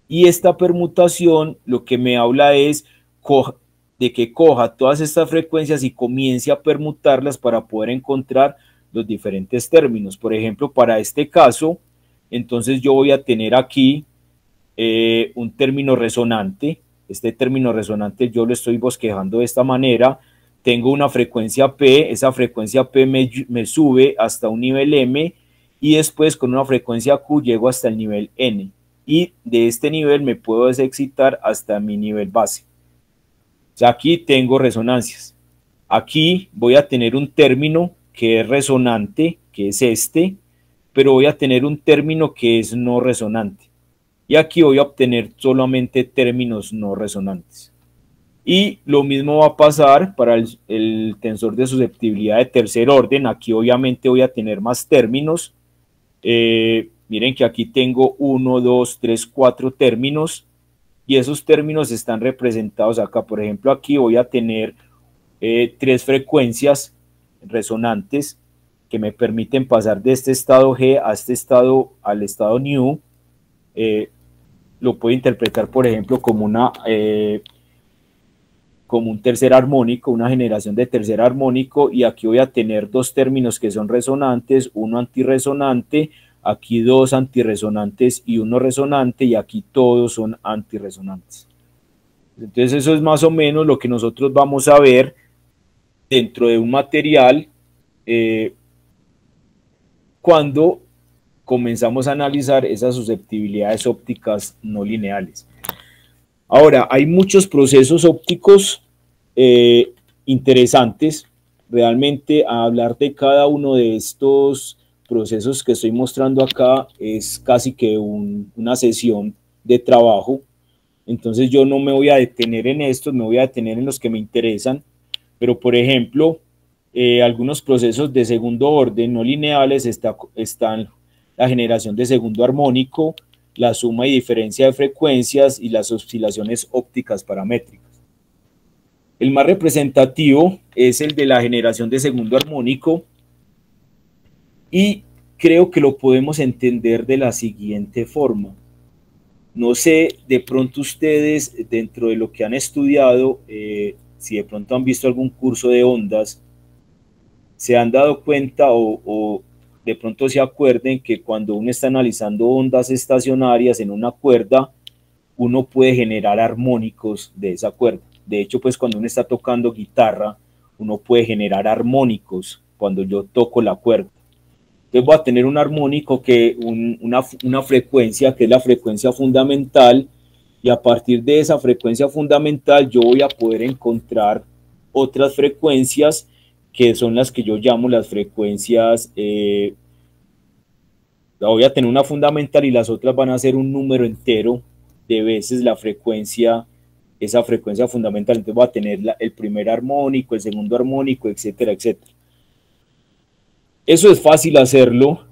Y esta permutación lo que me habla es de que coja todas estas frecuencias y comience a permutarlas para poder encontrar los diferentes términos. Por ejemplo, para este caso, entonces yo voy a tener aquí un término resonante. Este término resonante yo lo estoy bosquejando de esta manera. Tengo una frecuencia P, esa frecuencia P me sube hasta un nivel M y después con una frecuencia Q llego hasta el nivel N y de este nivel me puedo desexcitar hasta mi nivel base. O sea, aquí tengo resonancias. Aquí voy a tener un término que es resonante, que es este, pero voy a tener un término que es no resonante. Y aquí voy a obtener solamente términos no resonantes. Y lo mismo va a pasar para el tensor de susceptibilidad de tercer orden. Aquí obviamente voy a tener más términos. Miren que aquí tengo 1, 2, 3, 4 términos. Y esos términos están representados acá. Por ejemplo, aquí voy a tener 3 frecuencias resonantes que me permiten pasar de este estado G a este estado, al estado nu. Lo puedo interpretar, por ejemplo, como un tercer armónico, una generación de tercer armónico, y aquí voy a tener 2 términos que son resonantes, uno antirresonante, aquí 2 antirresonantes y uno resonante, y aquí todos son antirresonantes. Entonces eso es más o menos lo que nosotros vamos a ver dentro de un material cuando comenzamos a analizar esas susceptibilidades ópticas no lineales. Ahora, hay muchos procesos ópticos interesantes. Realmente, a hablar de cada uno de estos procesos que estoy mostrando acá es casi que una sesión de trabajo. Entonces, yo no me voy a detener en estos, me voy a detener en los que me interesan. Pero, por ejemplo, algunos procesos de segundo orden no lineales están la generación de segundo armónico, la suma y diferencia de frecuencias y las oscilaciones ópticas paramétricas. El más representativo es el de la generación de segundo armónico y creo que lo podemos entender de la siguiente forma. No sé, de pronto ustedes, dentro de lo que han estudiado, si de pronto han visto algún curso de ondas, se han dado cuenta o de pronto se acuerden que cuando uno está analizando ondas estacionarias en una cuerda, uno puede generar armónicos de esa cuerda. De hecho, pues cuando uno está tocando guitarra, uno puede generar armónicos cuando yo toco la cuerda. Entonces voy a tener un armónico que una frecuencia que es la frecuencia fundamental, y a partir de esa frecuencia fundamental yo voy a poder encontrar otras frecuencias que son las que yo llamo las frecuencias, voy a tener una fundamental y las otras van a ser un número entero de veces la frecuencia, esa frecuencia fundamental. Entonces voy a tener el primer armónico, el segundo armónico, etcétera, etcétera. Eso es fácil hacerlo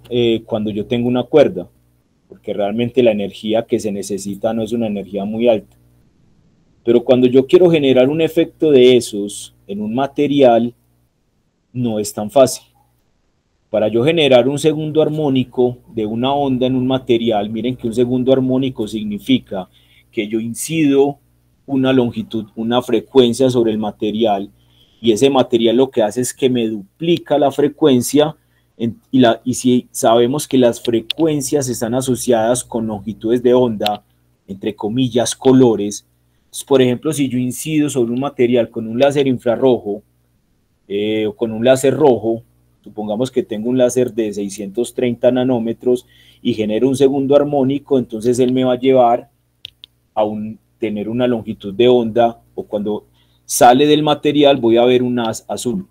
cuando yo tengo una cuerda, porque realmente la energía que se necesita no es una energía muy alta. Pero cuando yo quiero generar un efecto de esos en un material, no es tan fácil. Para yo generar un segundo armónico de una onda en un material, miren que un segundo armónico significa que yo incido una longitud, una frecuencia sobre el material, y ese material lo que hace es que me duplica la frecuencia, y si sabemos que las frecuencias están asociadas con longitudes de onda, entre comillas, colores. Entonces, por ejemplo, si yo incido sobre un material con un láser infrarrojo o con un láser rojo, supongamos que tengo un láser de 630 nanómetros y genero un segundo armónico, entonces él me va a llevar a tener una longitud de onda, o cuando sale del material voy a ver un haz azul,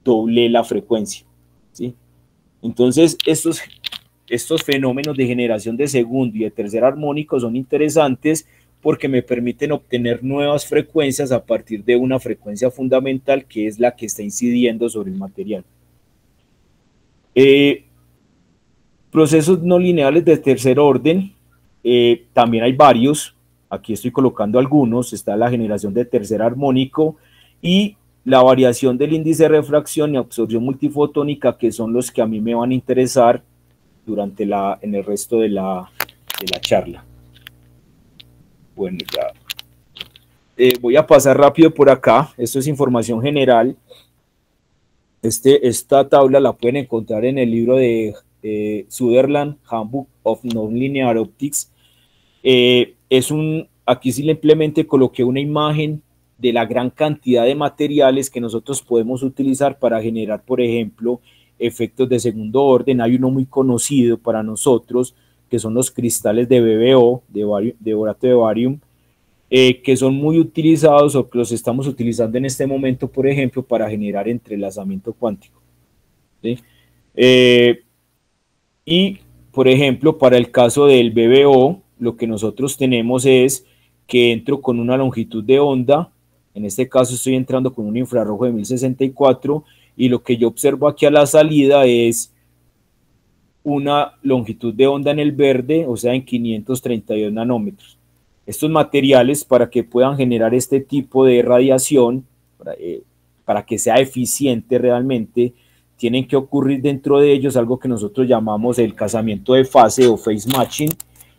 doble la frecuencia, ¿sí? Entonces estos fenómenos de generación de segundo y de tercer armónico son interesantes porque me permiten obtener nuevas frecuencias a partir de una frecuencia fundamental que es la que está incidiendo sobre el material. Procesos no lineales de tercer orden, también hay varios. Aquí estoy colocando algunos. Está la generación de tercer armónico y la variación del índice de refracción y absorción multifotónica, que son los que a mí me van a interesar en el resto de la charla. Bueno, ya voy a pasar rápido por acá. Esto es información general. Esta tabla la pueden encontrar en el libro de Sutherland, Handbook of Nonlinear Optics. Aquí simplemente coloqué una imagen de la gran cantidad de materiales que nosotros podemos utilizar para generar, por ejemplo, efectos de segundo orden. Hay uno muy conocido para nosotros, que son los cristales de BBO, de borato de barium, que son muy utilizados, o que los estamos utilizando en este momento, por ejemplo, para generar entrelazamiento cuántico, ¿sí? Y, por ejemplo, para el caso del BBO, lo que nosotros tenemos es que entro con una longitud de onda, en este caso estoy entrando con un infrarrojo de 1064, y lo que yo observo aquí a la salida es una longitud de onda en el verde, o sea, en 532 nanómetros. Estos materiales, para que puedan generar este tipo de radiación, para que sea eficiente realmente, tienen que ocurrir dentro de ellos algo que nosotros llamamos el casamiento de fase o phase matching,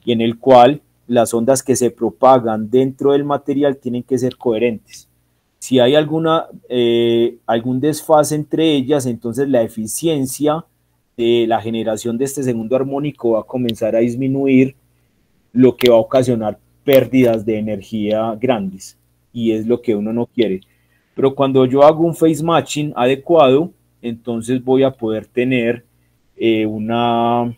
y en el cual las ondas que se propagan dentro del material tienen que ser coherentes. Si hay algún desfase entre ellas, entonces la eficiencia de la generación de este segundo armónico va a comenzar a disminuir, lo que va a ocasionar pérdidas de energía grandes, y es lo que uno no quiere. Pero cuando yo hago un phase matching adecuado, entonces voy a poder tener una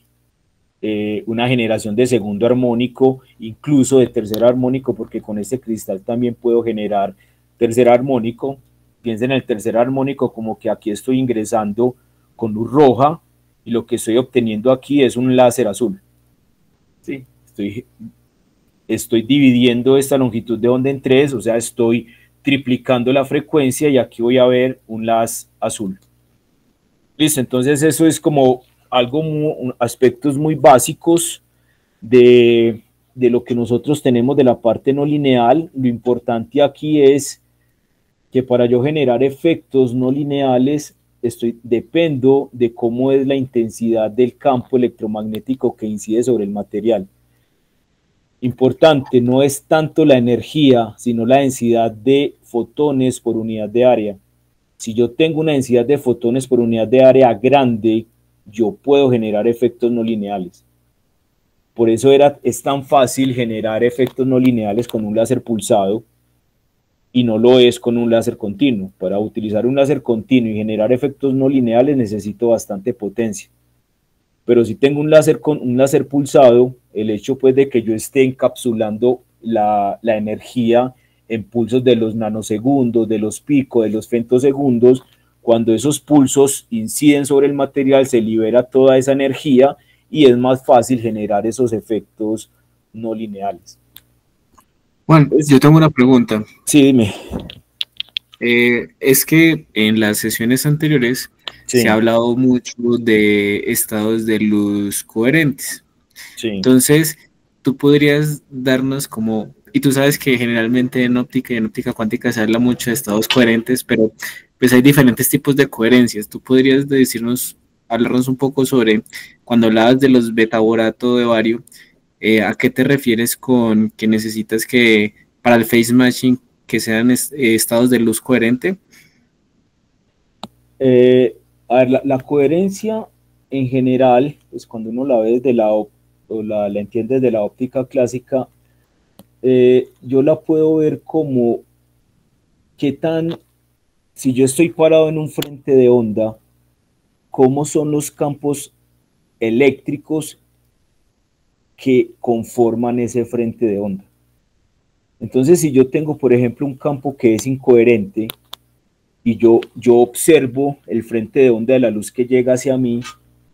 generación de segundo armónico, incluso de tercer armónico, porque con este cristal también puedo generar tercer armónico. Piensen en el tercer armónico como que aquí estoy ingresando con luz roja y lo que estoy obteniendo aquí es un láser azul. Sí, estoy dividiendo esta longitud de onda en tres, o sea, estoy triplicando la frecuencia, y aquí voy a ver un láser azul. Listo, entonces eso es como aspectos muy básicos de lo que nosotros tenemos de la parte no lineal. Lo importante aquí es que para yo generar efectos no lineales, dependo de cómo es la intensidad del campo electromagnético que incide sobre el material. Importante, no es tanto la energía, sino la densidad de fotones por unidad de área. Si yo tengo una densidad de fotones por unidad de área grande, yo puedo generar efectos no lineales. Por eso es tan fácil generar efectos no lineales con un láser pulsado y no lo es con un láser continuo. Para utilizar un láser continuo y generar efectos no lineales necesito bastante potencia. Pero si tengo un láser pulsado, el hecho pues de que yo esté encapsulando la energía en pulsos de los nanosegundos, de los picos, de los femtosegundos, cuando esos pulsos inciden sobre el material se libera toda esa energía y es más fácil generar esos efectos no lineales. Juan, yo tengo una pregunta. Sí, dime. Es que en las sesiones anteriores se ha Sí, hablado mucho de estados de luz coherentes. sí. Entonces, tú podrías darnos como, y tú sabes que generalmente en óptica y en óptica cuántica se habla mucho de estados coherentes, pero pues hay diferentes tipos de coherencias. Tú podrías decirnos, hablarnos un poco sobre cuando hablabas de los betaborato de bario, ¿a qué te refieres con que necesitas que para el phase matching que sean estados de luz coherente? A ver, la coherencia en general, pues cuando uno la ve desde la entiende desde la óptica clásica, yo la puedo ver como qué tan, si yo estoy parado en un frente de onda, cómo son los campos eléctricos que conforman ese frente de onda. Entonces, si yo tengo, por ejemplo, un campo que es incoherente y yo observo el frente de onda de la luz que llega hacia mí,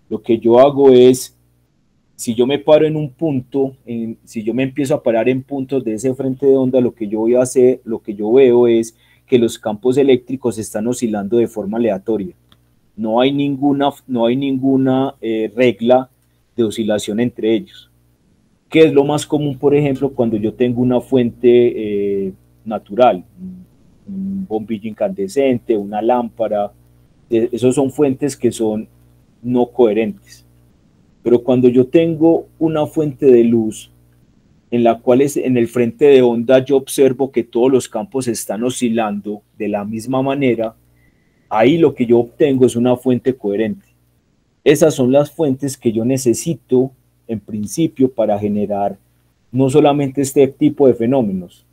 lo que yo hago es, si yo me paro en un punto, si yo me empiezo a parar en puntos de ese frente de onda, lo que yo voy a hacer, lo que yo veo es que los campos eléctricos están oscilando de forma aleatoria. No hay ninguna regla de oscilación entre ellos. ¿Qué es lo más común, por ejemplo, cuando yo tengo una fuente natural? Un bombillo incandescente, una lámpara. Esos son fuentes que son no coherentes. Pero cuando yo tengo una fuente de luz en la cual en el frente de onda yo observo que todos los campos están oscilando de la misma manera, ahí lo que yo obtengo es una fuente coherente. Esas son las fuentes que yo necesito en principio para generar no solamente este tipo de fenómenos,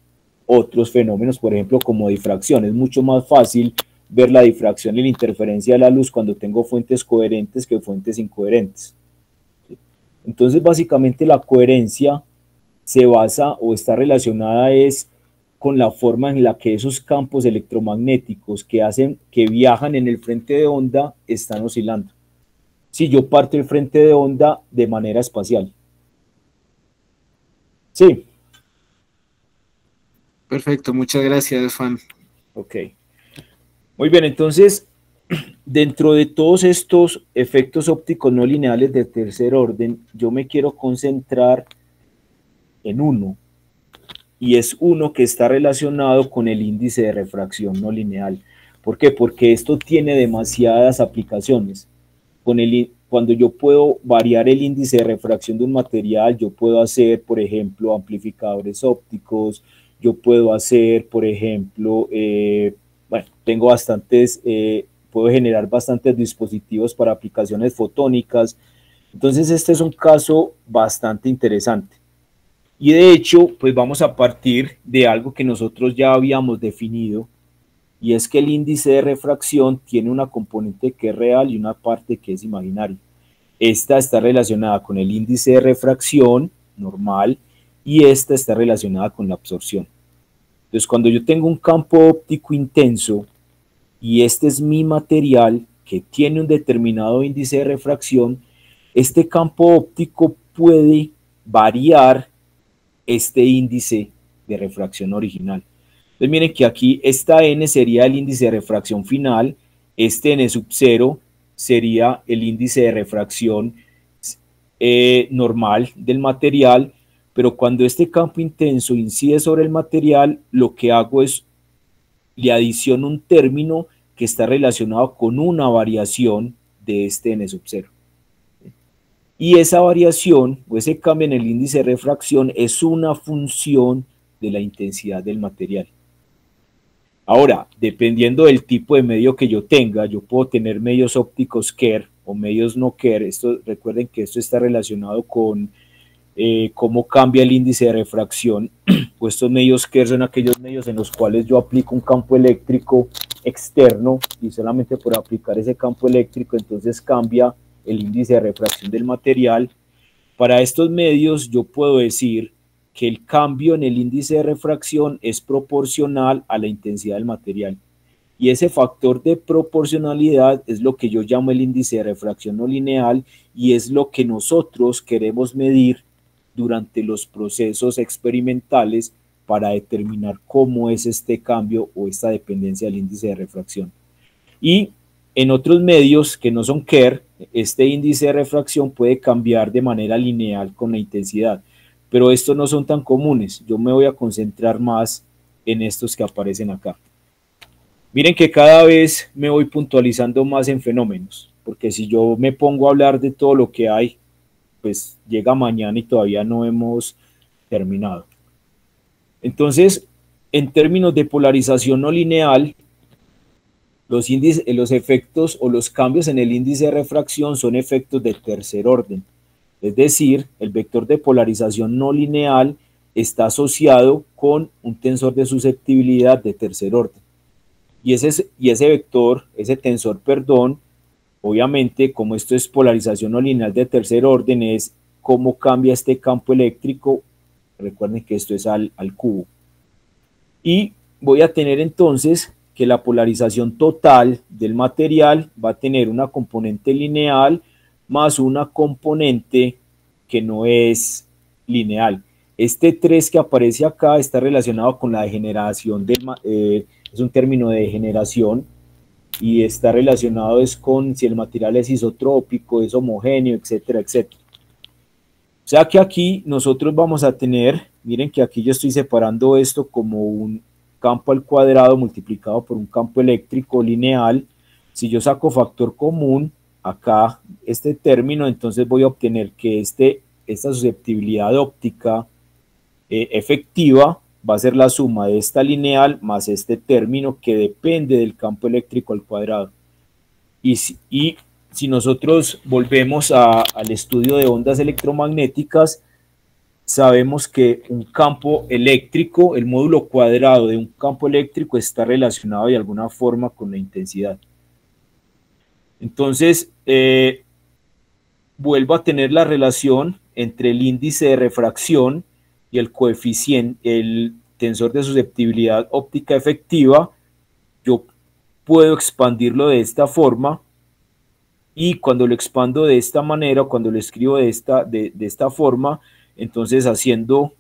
otros fenómenos, por ejemplo, como difracción. Es mucho más fácil ver la difracción y la interferencia de la luz cuando tengo fuentes coherentes que fuentes incoherentes. Entonces, básicamente la coherencia se basa o está relacionada es con la forma en la que esos campos electromagnéticos que viajan en el frente de onda están oscilando. Si yo parto el frente de onda de manera espacial. Sí. Perfecto, muchas gracias, Juan. Ok. Muy bien, entonces, dentro de todos estos efectos ópticos no lineales de tercer orden, yo me quiero concentrar en uno, y es uno que está relacionado con el índice de refracción no lineal. ¿Por qué? Porque esto tiene demasiadas aplicaciones. Cuando yo puedo variar el índice de refracción de un material, yo puedo hacer, por ejemplo, amplificadores ópticos, yo puedo hacer, por ejemplo, bueno, tengo puedo generar bastantes dispositivos para aplicaciones fotónicas. Entonces, este es un caso bastante interesante. Y de hecho, pues vamos a partir de algo que nosotros ya habíamos definido, y es que el índice de refracción tiene una componente que es real y una parte que es imaginaria. Esta está relacionada con el índice de refracción normal y esta está relacionada con la absorción. Entonces, cuando yo tengo un campo óptico intenso y este es mi material que tiene un determinado índice de refracción, este campo óptico puede variar este índice de refracción original. Entonces miren que aquí esta n sería el índice de refracción final, este n sub 0 sería el índice de refracción normal del material, pero cuando este campo intenso incide sobre el material, lo que hago es le adiciono un término que está relacionado con una variación de este n sub 0. Y esa variación o ese cambio en el índice de refracción es una función de la intensidad del material. Ahora, dependiendo del tipo de medio que yo tenga, yo puedo tener medios ópticos Kerr o medios no Kerr. Recuerden que esto está relacionado con cómo cambia el índice de refracción. Pues estos medios Kerr son aquellos medios en los cuales yo aplico un campo eléctrico externo y solamente por aplicar ese campo eléctrico entonces cambia el índice de refracción del material. Para estos medios yo puedo decir que el cambio en el índice de refracción es proporcional a la intensidad del material. Y ese factor de proporcionalidad es lo que yo llamo el índice de refracción no lineal y es lo que nosotros queremos medir durante los procesos experimentales para determinar cómo es este cambio o esta dependencia del índice de refracción. Y en otros medios que no son Kerr, este índice de refracción puede cambiar de manera lineal con la intensidad, pero estos no son tan comunes. Yo me voy a concentrar más en estos que aparecen acá. Miren que cada vez me voy puntualizando más en fenómenos, porque si yo me pongo a hablar de todo lo que hay, pues llega mañana y todavía no hemos terminado. Entonces, en términos de polarización no lineal, los efectos o los cambios en el índice de refracción son efectos de tercer orden. Es decir, el vector de polarización no lineal está asociado con un tensor de susceptibilidad de tercer orden. Y ese vector, ese tensor, perdón, obviamente, como esto es polarización no lineal de tercer orden, es cómo cambia este campo eléctrico. Recuerden que esto es al cubo. Y voy a tener entonces que la polarización total del material va a tener una componente lineal más una componente que no es lineal. Este 3 que aparece acá está relacionado con la degeneración, es un término de degeneración, y está relacionado es con si el material es isotrópico, es homogéneo, etcétera, etcétera. O sea que aquí nosotros vamos a tener, miren que aquí yo estoy separando esto como un campo al cuadrado multiplicado por un campo eléctrico lineal. Si yo saco factor común, acá este término, entonces voy a obtener que esta susceptibilidad óptica efectiva va a ser la suma de esta lineal más este término que depende del campo eléctrico al cuadrado. Y si nosotros volvemos al estudio de ondas electromagnéticas, sabemos que un campo eléctrico, el módulo cuadrado de un campo eléctrico está relacionado de alguna forma con la intensidad. Entonces, vuelvo a tener la relación entre el índice de refracción y el coeficiente, el tensor de susceptibilidad óptica efectiva. Yo puedo expandirlo de esta forma, y cuando lo expando de esta manera, cuando lo escribo de esta forma, entonces haciendo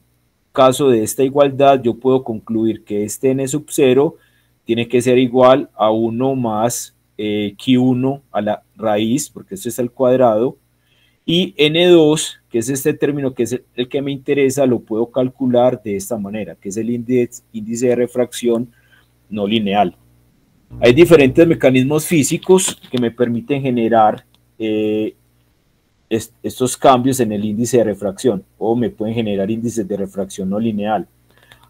caso de esta igualdad, yo puedo concluir que este n sub 0 tiene que ser igual a 1 más q1 a la raíz, porque esto es al cuadrado, y n2, que es este término que es el que me interesa, lo puedo calcular de esta manera, que es el índice de refracción no lineal. Hay diferentes mecanismos físicos que me permiten generar estos cambios en el índice de refracción, o me pueden generar índices de refracción no lineal.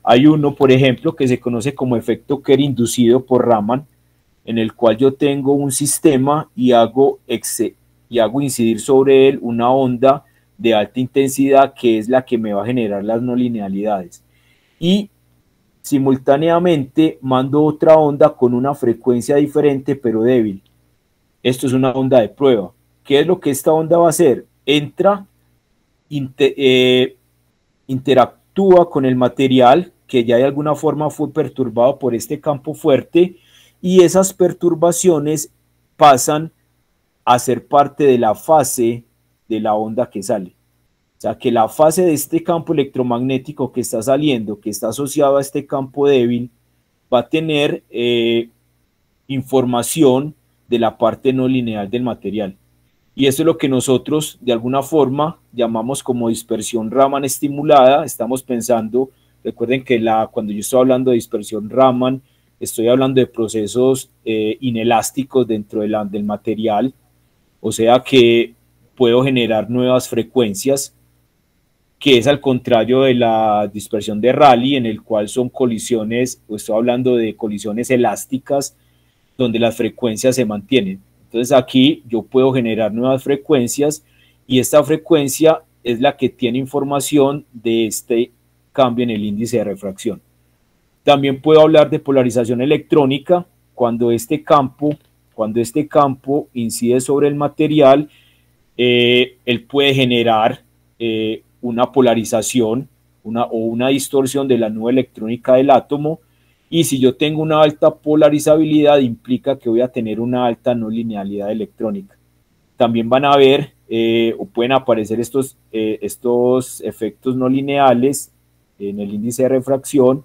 Hay uno, por ejemplo, que se conoce como efecto Kerr inducido por Raman, en el cual yo tengo un sistema y hago incidir sobre él una onda de alta intensidad que es la que me va a generar las no linealidades. Y simultáneamente mando otra onda con una frecuencia diferente pero débil. Esto es una onda de prueba. ¿Qué es lo que esta onda va a hacer? Interactúa con el material que ya de alguna forma fue perturbado por este campo fuerte, y esas perturbaciones pasan a ser parte de la fase de la onda que sale. O sea, que la fase de este campo electromagnético que está saliendo, que está asociado a este campo débil, va a tener información de la parte no lineal del material. Y eso es lo que nosotros de alguna forma llamamos como dispersión Raman estimulada. Estamos pensando, recuerden que cuando yo estoy hablando de dispersión Raman, estoy hablando de procesos inelásticos dentro del material. O sea que puedo generar nuevas frecuencias, que es al contrario de la dispersión de Rayleigh, en el cual son colisiones, o estoy hablando de colisiones elásticas, donde las frecuencias se mantienen. Entonces aquí yo puedo generar nuevas frecuencias y esta frecuencia es la que tiene información de este cambio en el índice de refracción. También puedo hablar de polarización electrónica, cuando este campo incide sobre el material, él puede generar una polarización o una distorsión de la nube electrónica del átomo, y si yo tengo una alta polarizabilidad implica que voy a tener una alta no linealidad electrónica. También van a ver o pueden aparecer estos efectos no lineales en el índice de refracción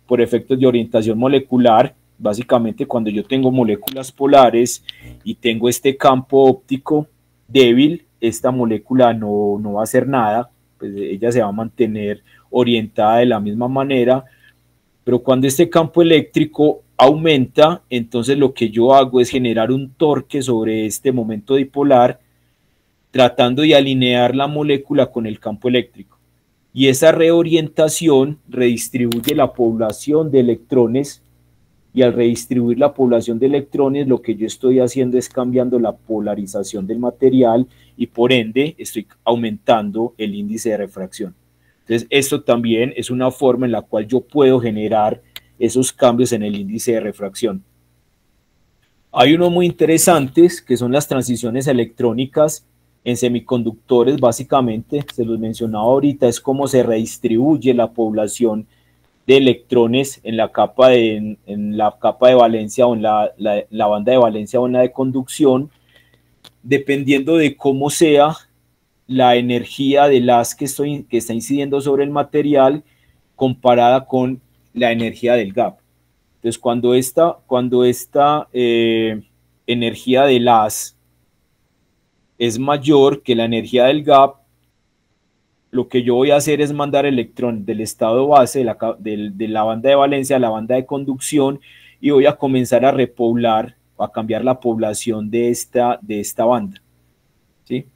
por efectos de orientación molecular. Básicamente cuando yo tengo moléculas polares y tengo este campo óptico débil, esta molécula no va a hacer nada, pues ella se va a mantener orientada de la misma manera, pero cuando este campo eléctrico aumenta, entonces lo que yo hago es generar un torque sobre este momento dipolar, tratando de alinear la molécula con el campo eléctrico. Y esa reorientación redistribuye la población de electrones, y al redistribuir la población de electrones, lo que yo estoy haciendo es cambiando la polarización del material y por ende estoy aumentando el índice de refracción. Entonces, esto también es una forma en la cual yo puedo generar esos cambios en el índice de refracción. Hay unos muy interesantes que son las transiciones electrónicas en semiconductores. Básicamente, se los mencionaba ahorita, es cómo se redistribuye la población de electrones en la capa de valencia o en la banda de valencia o en la de conducción, dependiendo de cómo sea la energía del haz que está incidiendo sobre el material comparada con la energía del gap. Entonces, cuando esta energía del haz es mayor que la energía del gap, lo que yo voy a hacer es mandar electrones del estado base de la banda de valencia a la banda de conducción, y voy a comenzar a repoblar, a cambiar la población de esta banda, ¿sí?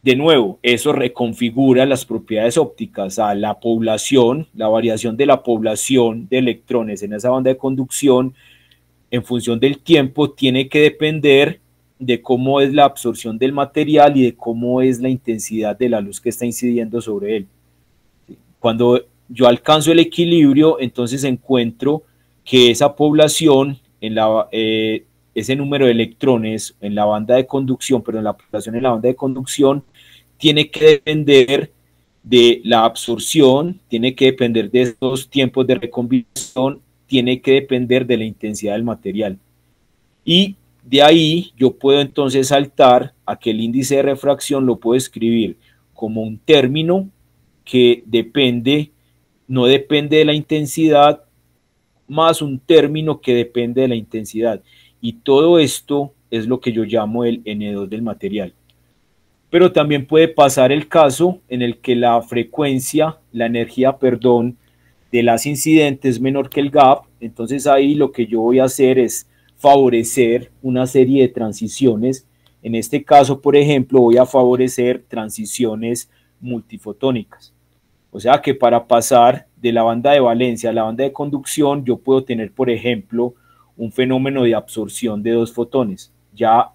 De nuevo, eso reconfigura las propiedades ópticas. A la población, la variación de la población de electrones en esa banda de conducción en función del tiempo tiene que depender de cómo es la absorción del material y de cómo es la intensidad de la luz que está incidiendo sobre él. Cuando yo alcanzo el equilibrio, entonces encuentro que esa población, ese número de electrones en la banda de conducción, pero en la población en la banda de conducción, tiene que depender de la absorción, tiene que depender de estos tiempos de recombinación, tiene que depender de la intensidad del material. Y de ahí yo puedo entonces saltar a que el índice de refracción lo puedo escribir como un término que no depende de la intensidad, más un término que depende de la intensidad. Y todo esto es lo que yo llamo el N2 del material. Pero también puede pasar el caso en el que la energía, de las incidentes es menor que el gap. Entonces ahí lo que yo voy a hacer es favorecer una serie de transiciones. En este caso, por ejemplo, voy a favorecer transiciones multifotónicas. O sea que para pasar de la banda de valencia a la banda de conducción, yo puedo tener, por ejemplo, un fenómeno de absorción de 2 fotones. Ya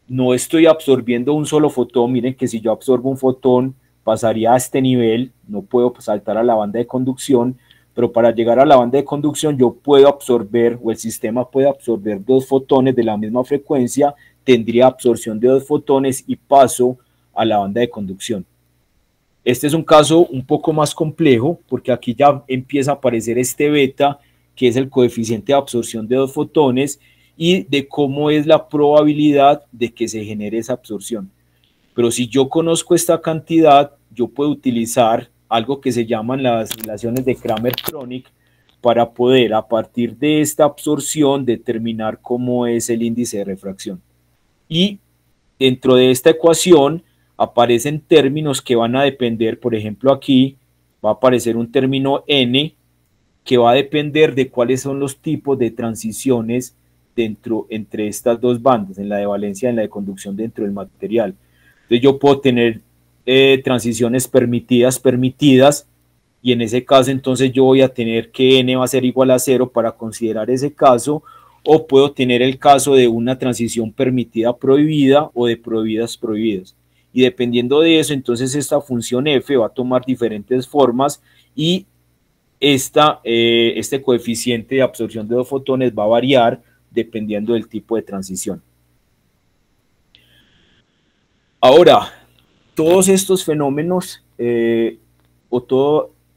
no estoy absorbiendo un solo fotón. Miren que si yo absorbo un fotón, pasaría a este nivel, no puedo saltar a la banda de conducción, pero para llegar a la banda de conducción yo puedo absorber, o el sistema puede absorber 2 fotones de la misma frecuencia, tendría absorción de 2 fotones y paso a la banda de conducción. Este es un caso un poco más complejo, porque aquí ya empieza a aparecer este beta, que es el coeficiente de absorción de 2 fotones, y de cómo es la probabilidad de que se genere esa absorción. Pero si yo conozco esta cantidad, yo puedo utilizar algo que se llaman las relaciones de Kramer-Kronig para poder, a partir de esta absorción, determinar cómo es el índice de refracción. Y dentro de esta ecuación aparecen términos que van a depender. Por ejemplo, aquí va a aparecer un término N que va a depender de cuáles son los tipos de transiciones entre estas dos bandas, en la de valencia y en la de conducción dentro del material. Entonces yo puedo tener transiciones permitidas, y en ese caso entonces yo voy a tener que n va a ser igual a 0 para considerar ese caso, o puedo tener el caso de una transición permitida prohibida o de prohibidas prohibidas. Y dependiendo de eso, entonces esta función f va a tomar diferentes formas, y este coeficiente de absorción de dos fotones va a variar dependiendo del tipo de transición. Ahora, todos estos fenómenos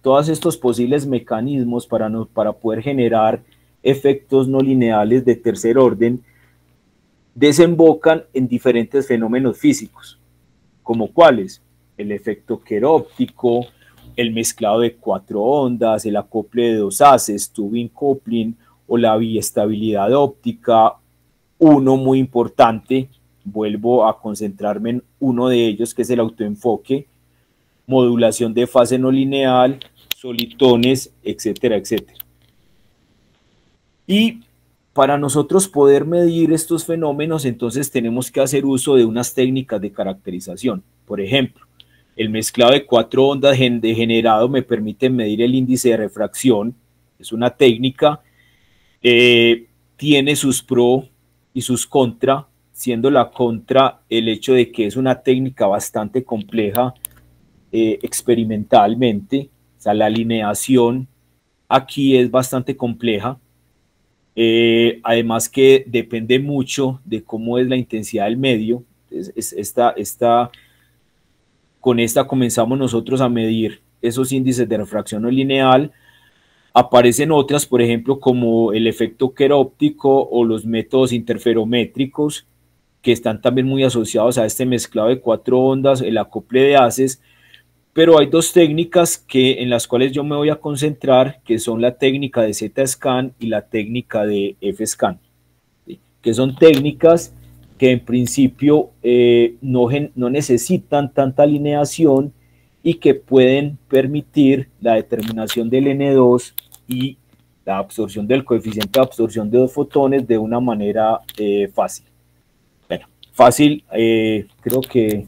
todos estos posibles mecanismos para poder generar efectos no lineales de tercer orden desembocan en diferentes fenómenos físicos, como cuáles: el efecto queróptico, el mezclado de cuatro ondas, el acople de dos haces, tubing coupling, o la biestabilidad óptica. Uno muy importante, vuelvo a concentrarme en uno de ellos, que es el autoenfoque, modulación de fase no lineal, solitones, etcétera, etcétera. Y para nosotros poder medir estos fenómenos, entonces tenemos que hacer uso de unas técnicas de caracterización. Por ejemplo, el mezclado de cuatro ondas degenerado me permite medir el índice de refracción. Es una técnica, tiene sus pro y sus contra, siendo la contra el hecho de que es una técnica bastante compleja experimentalmente. O sea, la alineación aquí es bastante compleja. Además que depende mucho de cómo es la intensidad del medio. Con esta comenzamos nosotros a medir esos índices de refracción no lineal. Aparecen otras, por ejemplo, como el efecto queróptico o los métodos interferométricos, que están también muy asociados a este mezclado de cuatro ondas, el acople de haces. Pero hay dos técnicas en las cuales yo me voy a concentrar, que son la técnica de Z-scan y la técnica de F-scan, ¿sí? Que son técnicas que en principio no necesitan tanta alineación y que pueden permitir la determinación del N2 y la absorción del coeficiente de absorción de dos fotones de una manera fácil. Bueno, fácil, creo que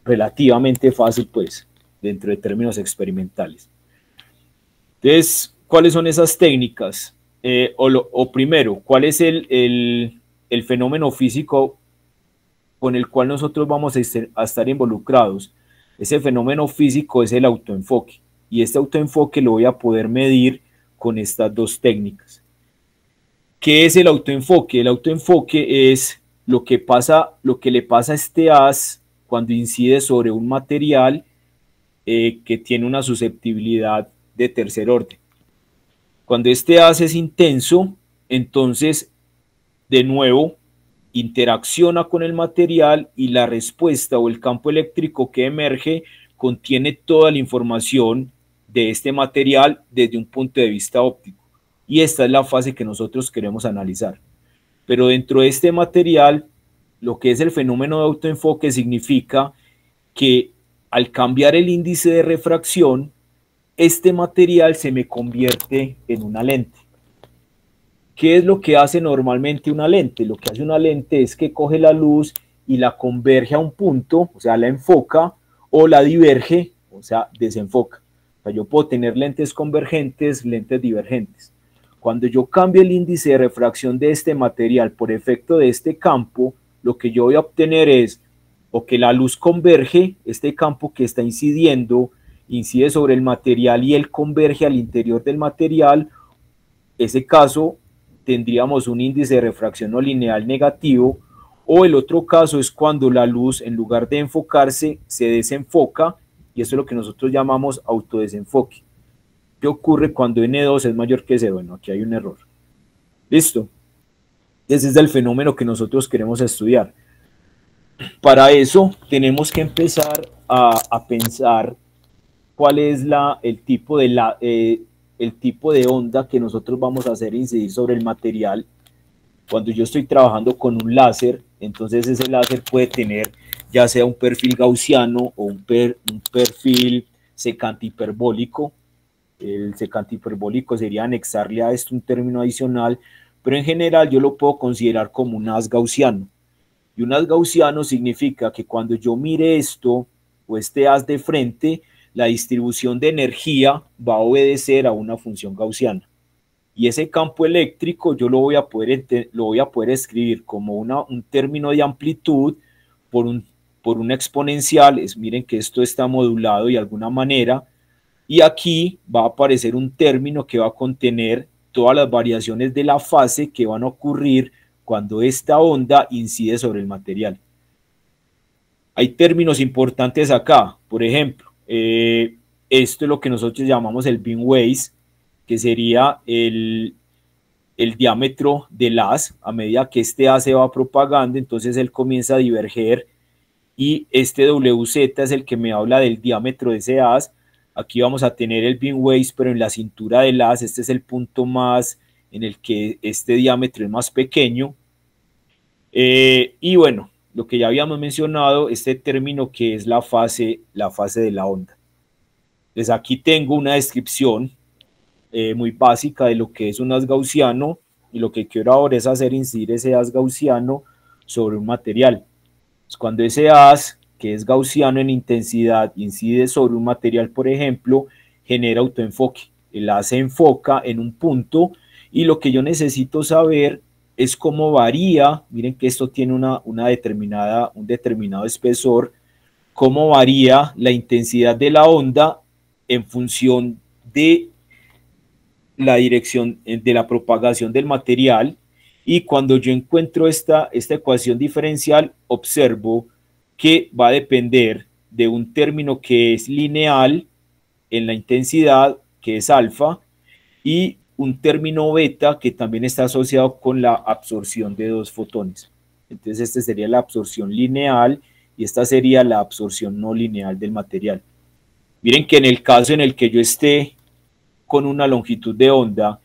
relativamente fácil, pues, dentro de términos experimentales. Entonces, ¿cuáles son esas técnicas? O primero, ¿cuál es el fenómeno físico con el cual nosotros vamos a estar involucrados? Ese fenómeno físico es el autoenfoque, y este autoenfoque lo voy a poder medir con estas dos técnicas. ¿Qué es el autoenfoque? El autoenfoque es lo que le pasa a este haz cuando incide sobre un material que tiene una susceptibilidad de tercer orden. Cuando este haz es intenso, entonces, de nuevo, interacciona con el material, y la respuesta o el campo eléctrico que emerge contiene toda la información de este material desde un punto de vista óptico. Y esta es la fase que nosotros queremos analizar. Pero dentro de este material, lo que es el fenómeno de autoenfoque significa que al cambiar el índice de refracción, este material se me convierte en una lente. ¿Qué es lo que hace normalmente una lente? Lo que hace una lente es que coge la luz y la converge a un punto, o sea, la enfoca, o la diverge, o sea, desenfoca. O sea, yo puedo tener lentes convergentes, lentes divergentes. Cuando yo cambio el índice de refracción de este material por efecto de este campo, lo que yo voy a obtener es o que la luz converge, este campo que está incidiendo, incide sobre el material y él converge al interior del material. Ese caso tendríamos un índice de refracción no lineal negativo. O el otro caso es cuando la luz, en lugar de enfocarse, se desenfoca, y eso es lo que nosotros llamamos autodesenfoque. ¿Qué ocurre cuando N2 es mayor que 0? Bueno, aquí hay un error. ¿Listo? Ese es el fenómeno que nosotros queremos estudiar. Para eso tenemos que empezar a pensar cuál es el tipo de onda que nosotros vamos a hacer incidir sobre el material. Cuando yo estoy trabajando con un láser, entonces ese láser puede tener ya sea un perfil gaussiano o un perfil secante hiperbólico. El secante hiperbólico sería anexarle a esto un término adicional pero en general yo lo puedo considerar como un haz gaussiano. Y un haz gaussiano significa que cuando yo mire esto o este haz de frente, la distribución de energía va a obedecer a una función gaussiana. Y ese campo eléctrico yo lo voy a poder escribir como un término de amplitud por una exponencial. Miren que esto está modulado de alguna manera. Y aquí va a aparecer un término que va a contener todas las variaciones de la fase que van a ocurrir cuando esta onda incide sobre el material. Hay términos importantes acá, por ejemplo, esto es lo que nosotros llamamos el beam waves, que sería el diámetro del haz. A medida que este haz se va propagando, entonces él comienza a diverger, y este WZ es el que me habla del diámetro de ese haz. Aquí vamos a tener el beam waves, pero en la cintura del haz, este es el punto más en el que este diámetro es más pequeño. Y bueno, lo que ya habíamos mencionado, este término que es la fase de la onda. Entonces aquí tengo una descripción muy básica de lo que es un haz gaussiano, y lo que quiero ahora es hacer incidir ese haz gaussiano sobre un material. Pues cuando ese haz, que es gaussiano en intensidad, incide sobre un material, por ejemplo, genera autoenfoque. El haz se enfoca en un punto, y lo que yo necesito saber es cómo varía. Miren que esto tiene un determinado espesor, cómo varía la intensidad de la onda en función de la dirección de la propagación del material. Y cuando yo encuentro esta ecuación diferencial, observo que va a depender de un término que es lineal en la intensidad, que es alfa, y un término beta que también está asociado con la absorción de dos fotones. Entonces esta sería la absorción lineal y esta sería la absorción no lineal del material. Miren que en el caso en el que yo esté con una longitud de onda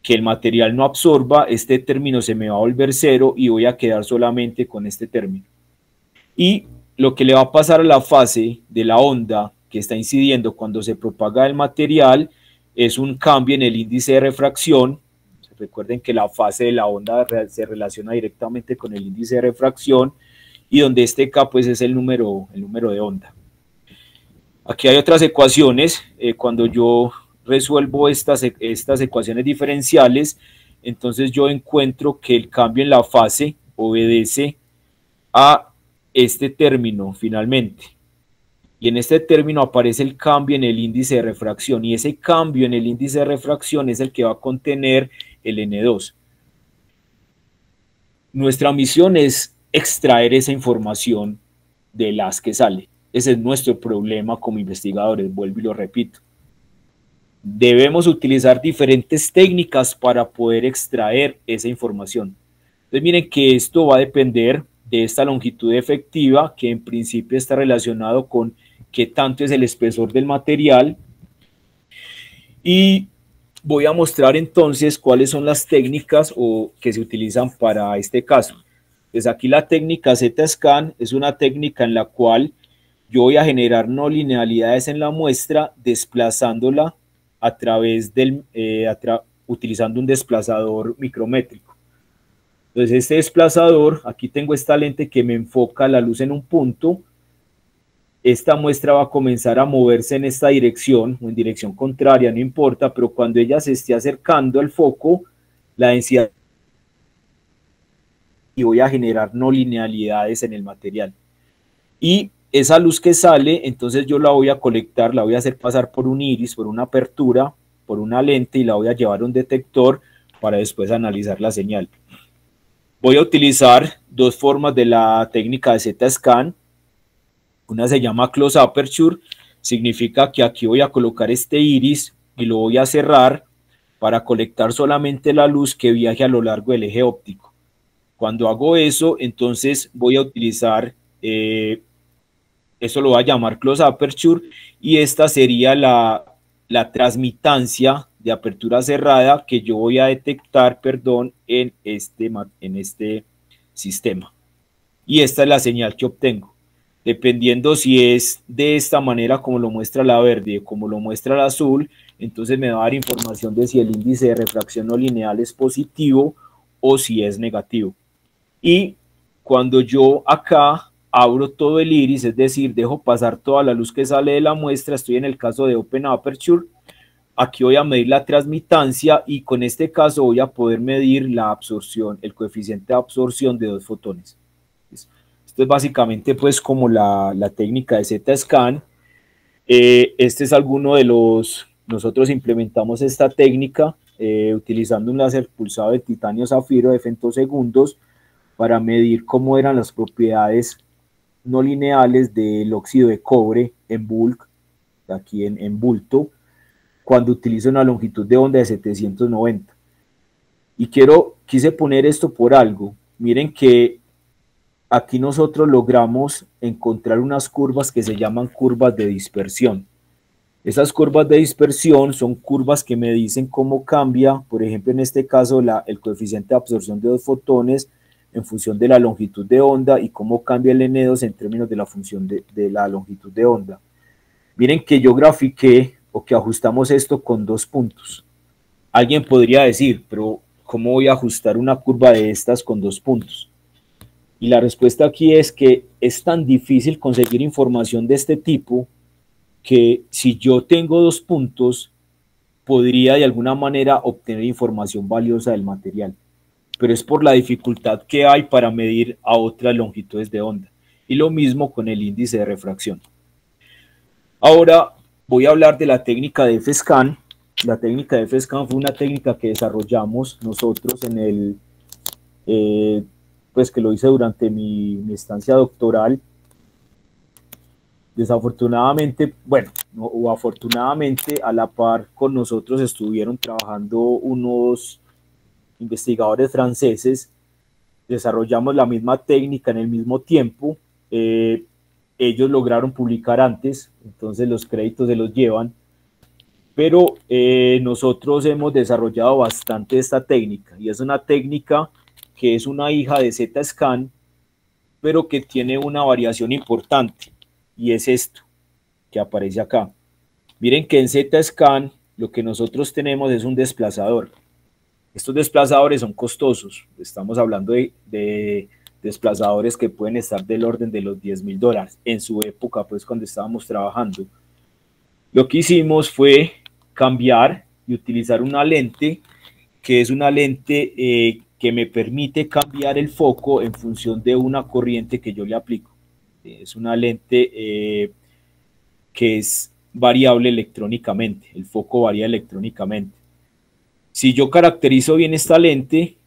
que el material no absorba, este término se me va a volver cero y voy a quedar solamente con este término. Y lo que le va a pasar a la fase de la onda que está incidiendo cuando se propaga el material es un cambio en el índice de refracción. Recuerden que la fase de la onda se relaciona directamente con el índice de refracción, y donde este K pues es el número de onda. Aquí hay otras ecuaciones. Cuando yo resuelvo estas ecuaciones diferenciales, entonces yo encuentro que el cambio en la fase obedece a este término finalmente. Y en este término aparece el cambio en el índice de refracción, y ese cambio en el índice de refracción es el que va a contener el N2. Nuestra misión es extraer esa información del haz que sale. Ese es nuestro problema como investigadores, vuelvo y lo repito. Debemos utilizar diferentes técnicas para poder extraer esa información. Entonces miren que esto va a depender de esta longitud efectiva, que en principio está relacionado con qué tanto es el espesor del material. Y voy a mostrar entonces cuáles son las técnicas que se utilizan para este caso. Pues aquí la técnica Z-Scan es una técnica en la cual yo voy a generar no linealidades en la muestra desplazándola a través utilizando un desplazador micrométrico. Entonces este desplazador, aquí tengo esta lente que me enfoca la luz en un punto. Esta muestra va a comenzar a moverse en esta dirección o en dirección contraria, no importa, pero cuando ella se esté acercando al foco, la densidad, y voy a generar no linealidades en el material. Y esa luz que sale, entonces yo la voy a colectar, la voy a hacer pasar por un iris, por una apertura, por una lente, y la voy a llevar a un detector para después analizar la señal. Voy a utilizar dos formas de la técnica de Z-Scan. Una se llama close aperture, significa que aquí voy a colocar este iris y lo voy a cerrar para colectar solamente la luz que viaje a lo largo del eje óptico. Cuando hago eso, entonces voy a utilizar, eso lo voy a llamar close aperture, y esta sería la transmitancia de apertura cerrada que yo voy a detectar, en este sistema. Y esta es la señal que obtengo. Dependiendo si es de esta manera como lo muestra la verde o como lo muestra la azul, entonces me va a dar información de si el índice de refracción no lineal es positivo o si es negativo. Y cuando yo acá abro todo el iris, es decir, dejo pasar toda la luz que sale de la muestra, estoy en el caso de Open Aperture, aquí voy a medir la transmitancia y con este caso voy a poder medir la absorción, el coeficiente de absorción de 2 fotones. Esto es básicamente pues como la técnica de Z-Scan. Este es alguno de los, nosotros implementamos esta técnica utilizando un láser pulsado de titanio zafiro de femtosegundos para medir cómo eran las propiedades no lineales del óxido de cobre en bulk, aquí en bulto, cuando utilizo una longitud de onda de 790. Y quise poner esto por algo. Miren que aquí nosotros logramos encontrar unas curvas que se llaman curvas de dispersión. Esas curvas de dispersión son curvas que me dicen cómo cambia, por ejemplo, en este caso, el coeficiente de absorción de 2 fotones en función de la longitud de onda y cómo cambia el N2 en términos de la función de la longitud de onda. Miren que yo grafiqué o que ajustamos esto con 2 puntos. Alguien podría decir, pero ¿cómo voy a ajustar una curva de estas con 2 puntos? Y la respuesta aquí es que es tan difícil conseguir información de este tipo que si yo tengo 2 puntos, podría de alguna manera obtener información valiosa del material. Pero es por la dificultad que hay para medir a otras longitudes de onda. Y lo mismo con el índice de refracción. Ahora voy a hablar de la técnica de F-Scan. La técnica de F-Scan fue una técnica que desarrollamos nosotros en el, pues que lo hice durante mi estancia doctoral. Desafortunadamente, bueno, o afortunadamente, a la par con nosotros estuvieron trabajando unos investigadores franceses. Desarrollamos la misma técnica en el mismo tiempo. Ellos lograron publicar antes, entonces los créditos se los llevan, pero nosotros hemos desarrollado bastante esta técnica, y es una técnica que es una hija de Z-Scan, pero que tiene una variación importante, y es esto que aparece acá. Miren que en Z-Scan lo que nosotros tenemos es un desplazador. Estos desplazadores son costosos, estamos hablando de desplazadores que pueden estar del orden de los $10.000 en su época, pues cuando estábamos trabajando. Lo que hicimos fue cambiar y utilizar una lente que es una lente que me permite cambiar el foco en función de una corriente que yo le aplico. Es una lente que es variable electrónicamente, el foco varía electrónicamente. Si yo caracterizo bien esta lente,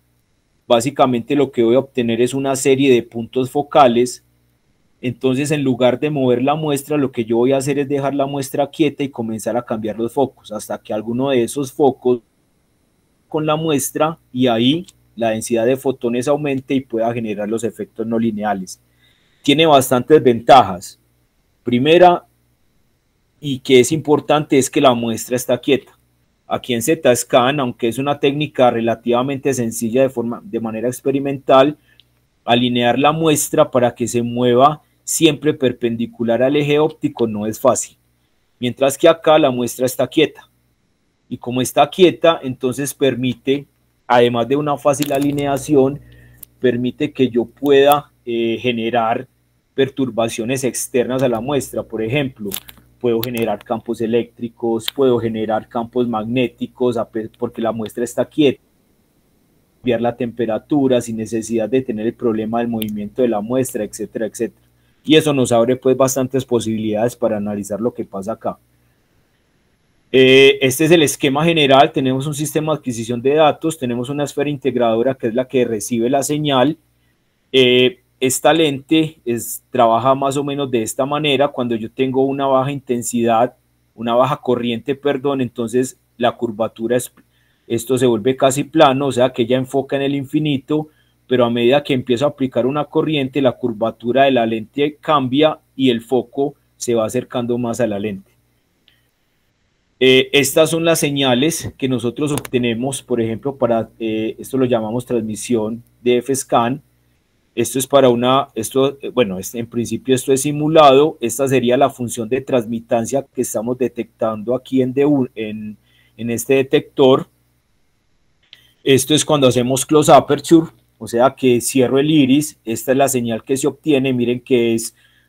básicamente lo que voy a obtener es una serie de puntos focales. Entonces, en lugar de mover la muestra, lo que yo voy a hacer es dejar la muestra quieta y comenzar a cambiar los focos hasta que alguno de esos focos con la muestra y ahí la densidad de fotones aumente y pueda generar los efectos no lineales. Tiene bastantes ventajas. Primera, y que es importante, es que la muestra está quieta. Aquí en Z-Scan, aunque es una técnica relativamente sencilla de manera experimental, alinear la muestra para que se mueva siempre perpendicular al eje óptico no es fácil. Mientras que acá la muestra está quieta. Y como está quieta, entonces permite, además de una fácil alineación, permite que yo pueda generar perturbaciones externas a la muestra. Por ejemplo, puedo generar campos eléctricos, puedo generar campos magnéticos, porque la muestra está quieta, cambiar la temperatura sin necesidad de tener el problema del movimiento de la muestra, etcétera, etcétera. Y eso nos abre pues bastantes posibilidades para analizar lo que pasa acá. Este es el esquema general. Tenemos un sistema de adquisición de datos, tenemos una esfera integradora que es la que recibe la señal. Esta lente trabaja más o menos de esta manera. Cuando yo tengo una baja intensidad, una baja corriente, perdón, entonces la curvatura esto se vuelve casi plano, o sea que ella enfoca en el infinito, pero a medida que empiezo a aplicar una corriente, la curvatura de la lente cambia y el foco se va acercando más a la lente. Estas son las señales que nosotros obtenemos, por ejemplo, para esto lo llamamos transmisión de F-Scan. Esto es para bueno, en principio esto es simulado. Esta sería la función de transmitancia que estamos detectando aquí en este detector. Esto es cuando hacemos close aperture, o sea que cierro el iris. Esta es la señal que se obtiene. Miren que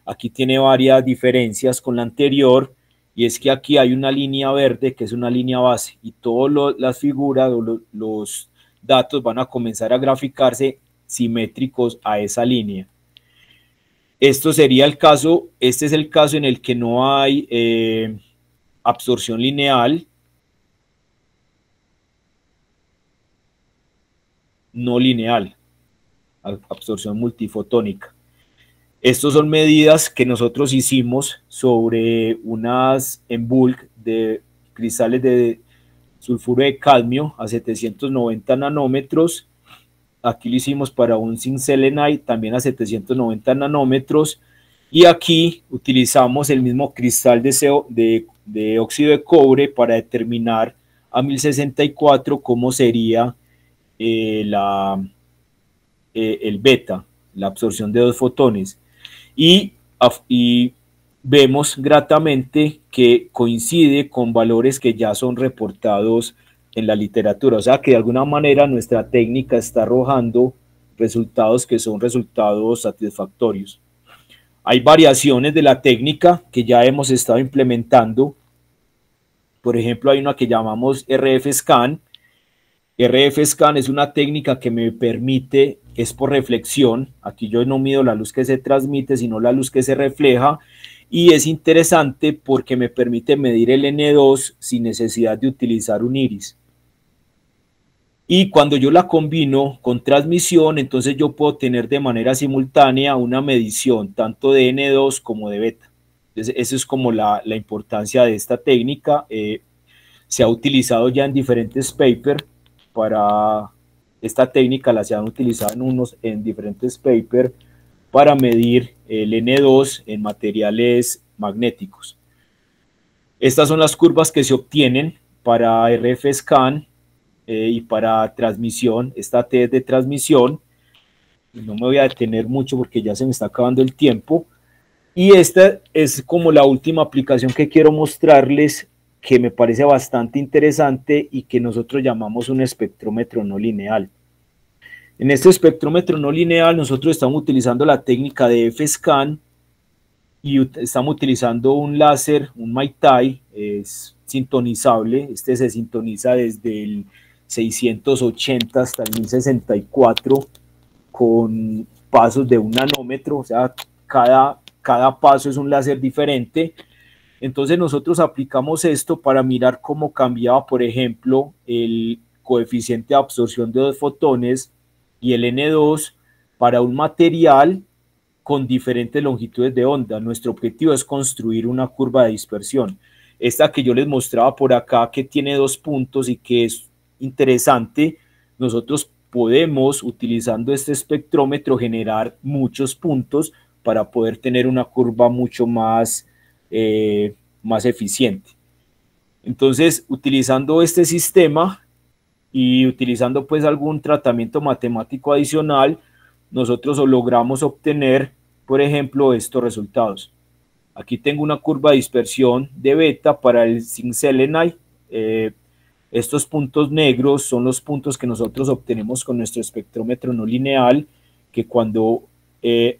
aquí tiene varias diferencias con la anterior, y es que aquí hay una línea verde que es una línea base, y todas las figuras o los datos van a comenzar a graficarse simétricos a esa línea. Esto sería el caso, este es el caso en el que no hay absorción lineal, no lineal, absorción multifotónica. Estas son medidas que nosotros hicimos sobre unas en bulk de cristales de sulfuro de cadmio a 790 nanómetros. Aquí lo hicimos para un zinc selenite también a 790 nanómetros. Y aquí utilizamos el mismo cristal de óxido de cobre para determinar a 1064 cómo sería el beta, la absorción de 2 fotones. Y vemos gratamente que coincide con valores que ya son reportados en la literatura, o sea que de alguna manera nuestra técnica está arrojando resultados que son resultados satisfactorios. Hay variaciones de la técnica que ya hemos estado implementando. Por ejemplo, hay una que llamamos RF Scan. RF Scan es una técnica que me permite, es por reflexión, aquí yo no mido la luz que se transmite, sino la luz que se refleja, y es interesante porque me permite medir el N2 sin necesidad de utilizar un iris. Y cuando yo la combino con transmisión, entonces yo puedo tener de manera simultánea una medición tanto de N2 como de beta. Entonces, eso es como la importancia de esta técnica. Se ha utilizado ya en diferentes papers para esta técnica, la se han utilizado en diferentes papers para medir el N2 en materiales magnéticos. Estas son las curvas que se obtienen para RF Scan y para transmisión. Esta T es de transmisión. No me voy a detener mucho porque ya se me está acabando el tiempo. Y esta es como la última aplicación que quiero mostrarles, que me parece bastante interesante y que nosotros llamamos un espectrómetro no lineal. En este espectrómetro no lineal nosotros estamos utilizando la técnica de F-Scan y estamos utilizando un láser, un MyTie, es sintonizable. Este se sintoniza desde el 680 hasta el 1064 con pasos de 1 nanómetro, o sea, cada paso es un láser diferente. Entonces nosotros aplicamos esto para mirar cómo cambiaba, por ejemplo, el coeficiente de absorción de 2 fotones y el N2 para un material con diferentes longitudes de onda. Nuestro objetivo es construir una curva de dispersión. Esta que yo les mostraba por acá, que tiene 2 puntos y que es interesante, nosotros podemos, utilizando este espectrómetro, generar muchos puntos para poder tener una curva mucho más eficiente. Entonces, utilizando este sistema y utilizando pues algún tratamiento matemático adicional, nosotros logramos obtener, por ejemplo, estos resultados. Aquí tengo una curva de dispersión de beta para el zinc selenite. Estos puntos negros son los puntos que nosotros obtenemos con nuestro espectrómetro no lineal, que cuando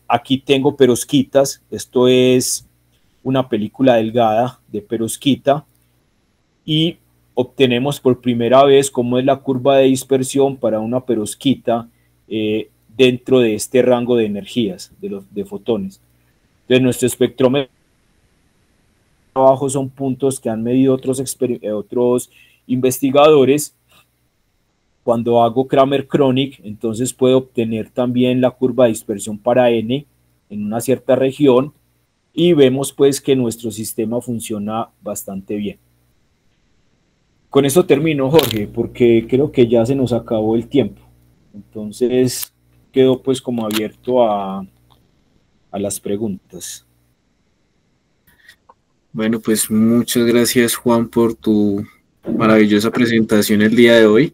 aquí tengo perovskitas, esto es una película delgada de perovskita, y obtenemos por primera vez cómo es la curva de dispersión para una perovskita dentro de este rango de energías, de fotones. Entonces nuestro espectrómetro abajo son puntos que han medido otros investigadores. Cuando hago Kramer-Kronig, entonces puedo obtener también la curva de dispersión para N en una cierta región, y vemos pues que nuestro sistema funciona bastante bien. Con esto termino, Jorge, porque creo que ya se nos acabó el tiempo. Entonces quedo pues como abierto a las preguntas. Bueno, pues muchas gracias, Juan, por tu maravillosa presentación el día de hoy.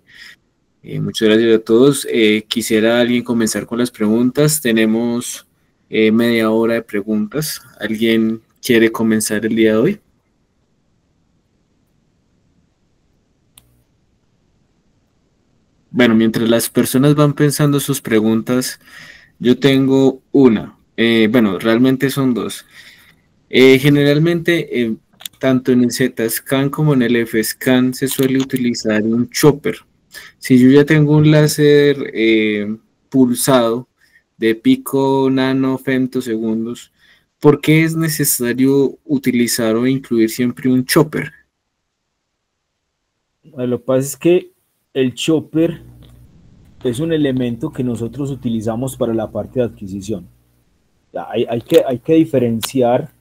Muchas gracias a todos. Quisiera alguien comenzar con las preguntas. Tenemos media hora de preguntas. ¿Alguien quiere comenzar el día de hoy? Bueno, mientras las personas van pensando sus preguntas, yo tengo una. Bueno, realmente son dos. Generalmente, tanto en el Z-Scan como en el F-Scan se suele utilizar un chopper. Si yo ya tengo un láser pulsado de pico nano femtosegundos, ¿por qué es necesario utilizar o incluir siempre un chopper? Lo que pasa es que el chopper es un elemento que nosotros utilizamos para la parte de adquisición. Hay que diferenciar.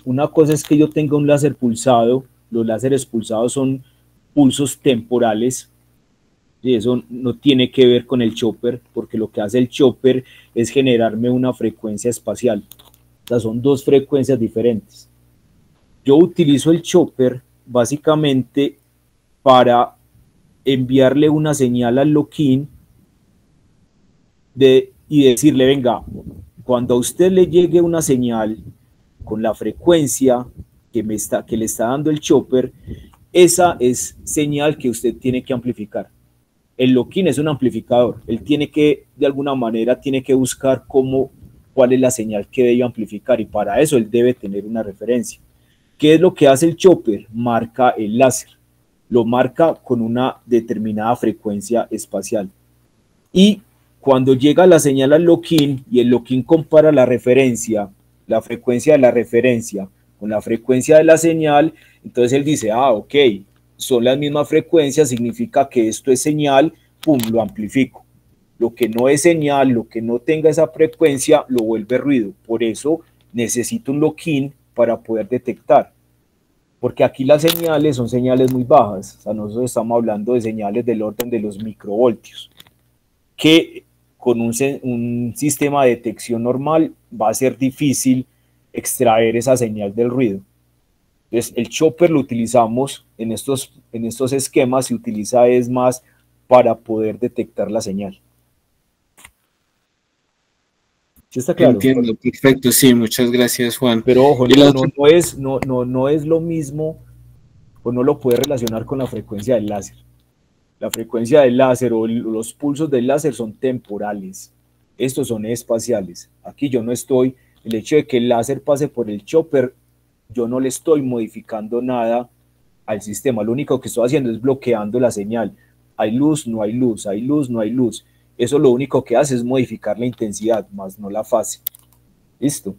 Una cosa es que yo tenga un láser pulsado. Los láseres pulsados son pulsos temporales, y eso no tiene que ver con el chopper, porque lo que hace el chopper es generarme una frecuencia espacial. O sea, son dos frecuencias diferentes. Yo utilizo el chopper básicamente para enviarle una señal al lock-in y decirle, venga, cuando a usted le llegue una señal con la frecuencia que le está dando el chopper, esa es señal que usted tiene que amplificar. El lock-in es un amplificador, él tiene que, de alguna manera, tiene que buscar cuál es la señal que debe amplificar, y para eso él debe tener una referencia. ¿Qué es lo que hace el chopper? Marca el láser, lo marca con una determinada frecuencia espacial. Y cuando llega la señal al lock-in y el lock-in compara la frecuencia de la referencia con la frecuencia de la señal, entonces él dice, ok, son las mismas frecuencias, significa que esto es señal, pum, lo amplifico. Lo que no es señal, lo que no tenga esa frecuencia, lo vuelve ruido. Por eso necesito un lock-in para poder detectar. Porque aquí las señales son señales muy bajas. O sea, nosotros estamos hablando de señales del orden de los microvoltios, que con un sistema de detección normal va a ser difícil extraer esa señal del ruido. Entonces, el chopper lo utilizamos en estos esquemas, se utiliza es más para poder detectar la señal. ¿Sí está claro? Entiendo, perfecto, sí, muchas gracias, Juan. Pero ojo, Y la otra, no es lo mismo, o no lo puede relacionar con la frecuencia del láser. La frecuencia del láser o los pulsos del láser son temporales. Estos son espaciales. Aquí yo no estoy, el hecho de que el láser pase por el chopper, yo no le estoy modificando nada al sistema. Lo único que estoy haciendo es bloqueando la señal. Hay luz, no hay luz, hay luz, no hay luz. Eso lo único que hace es modificar la intensidad, más no la fase. ¿Listo?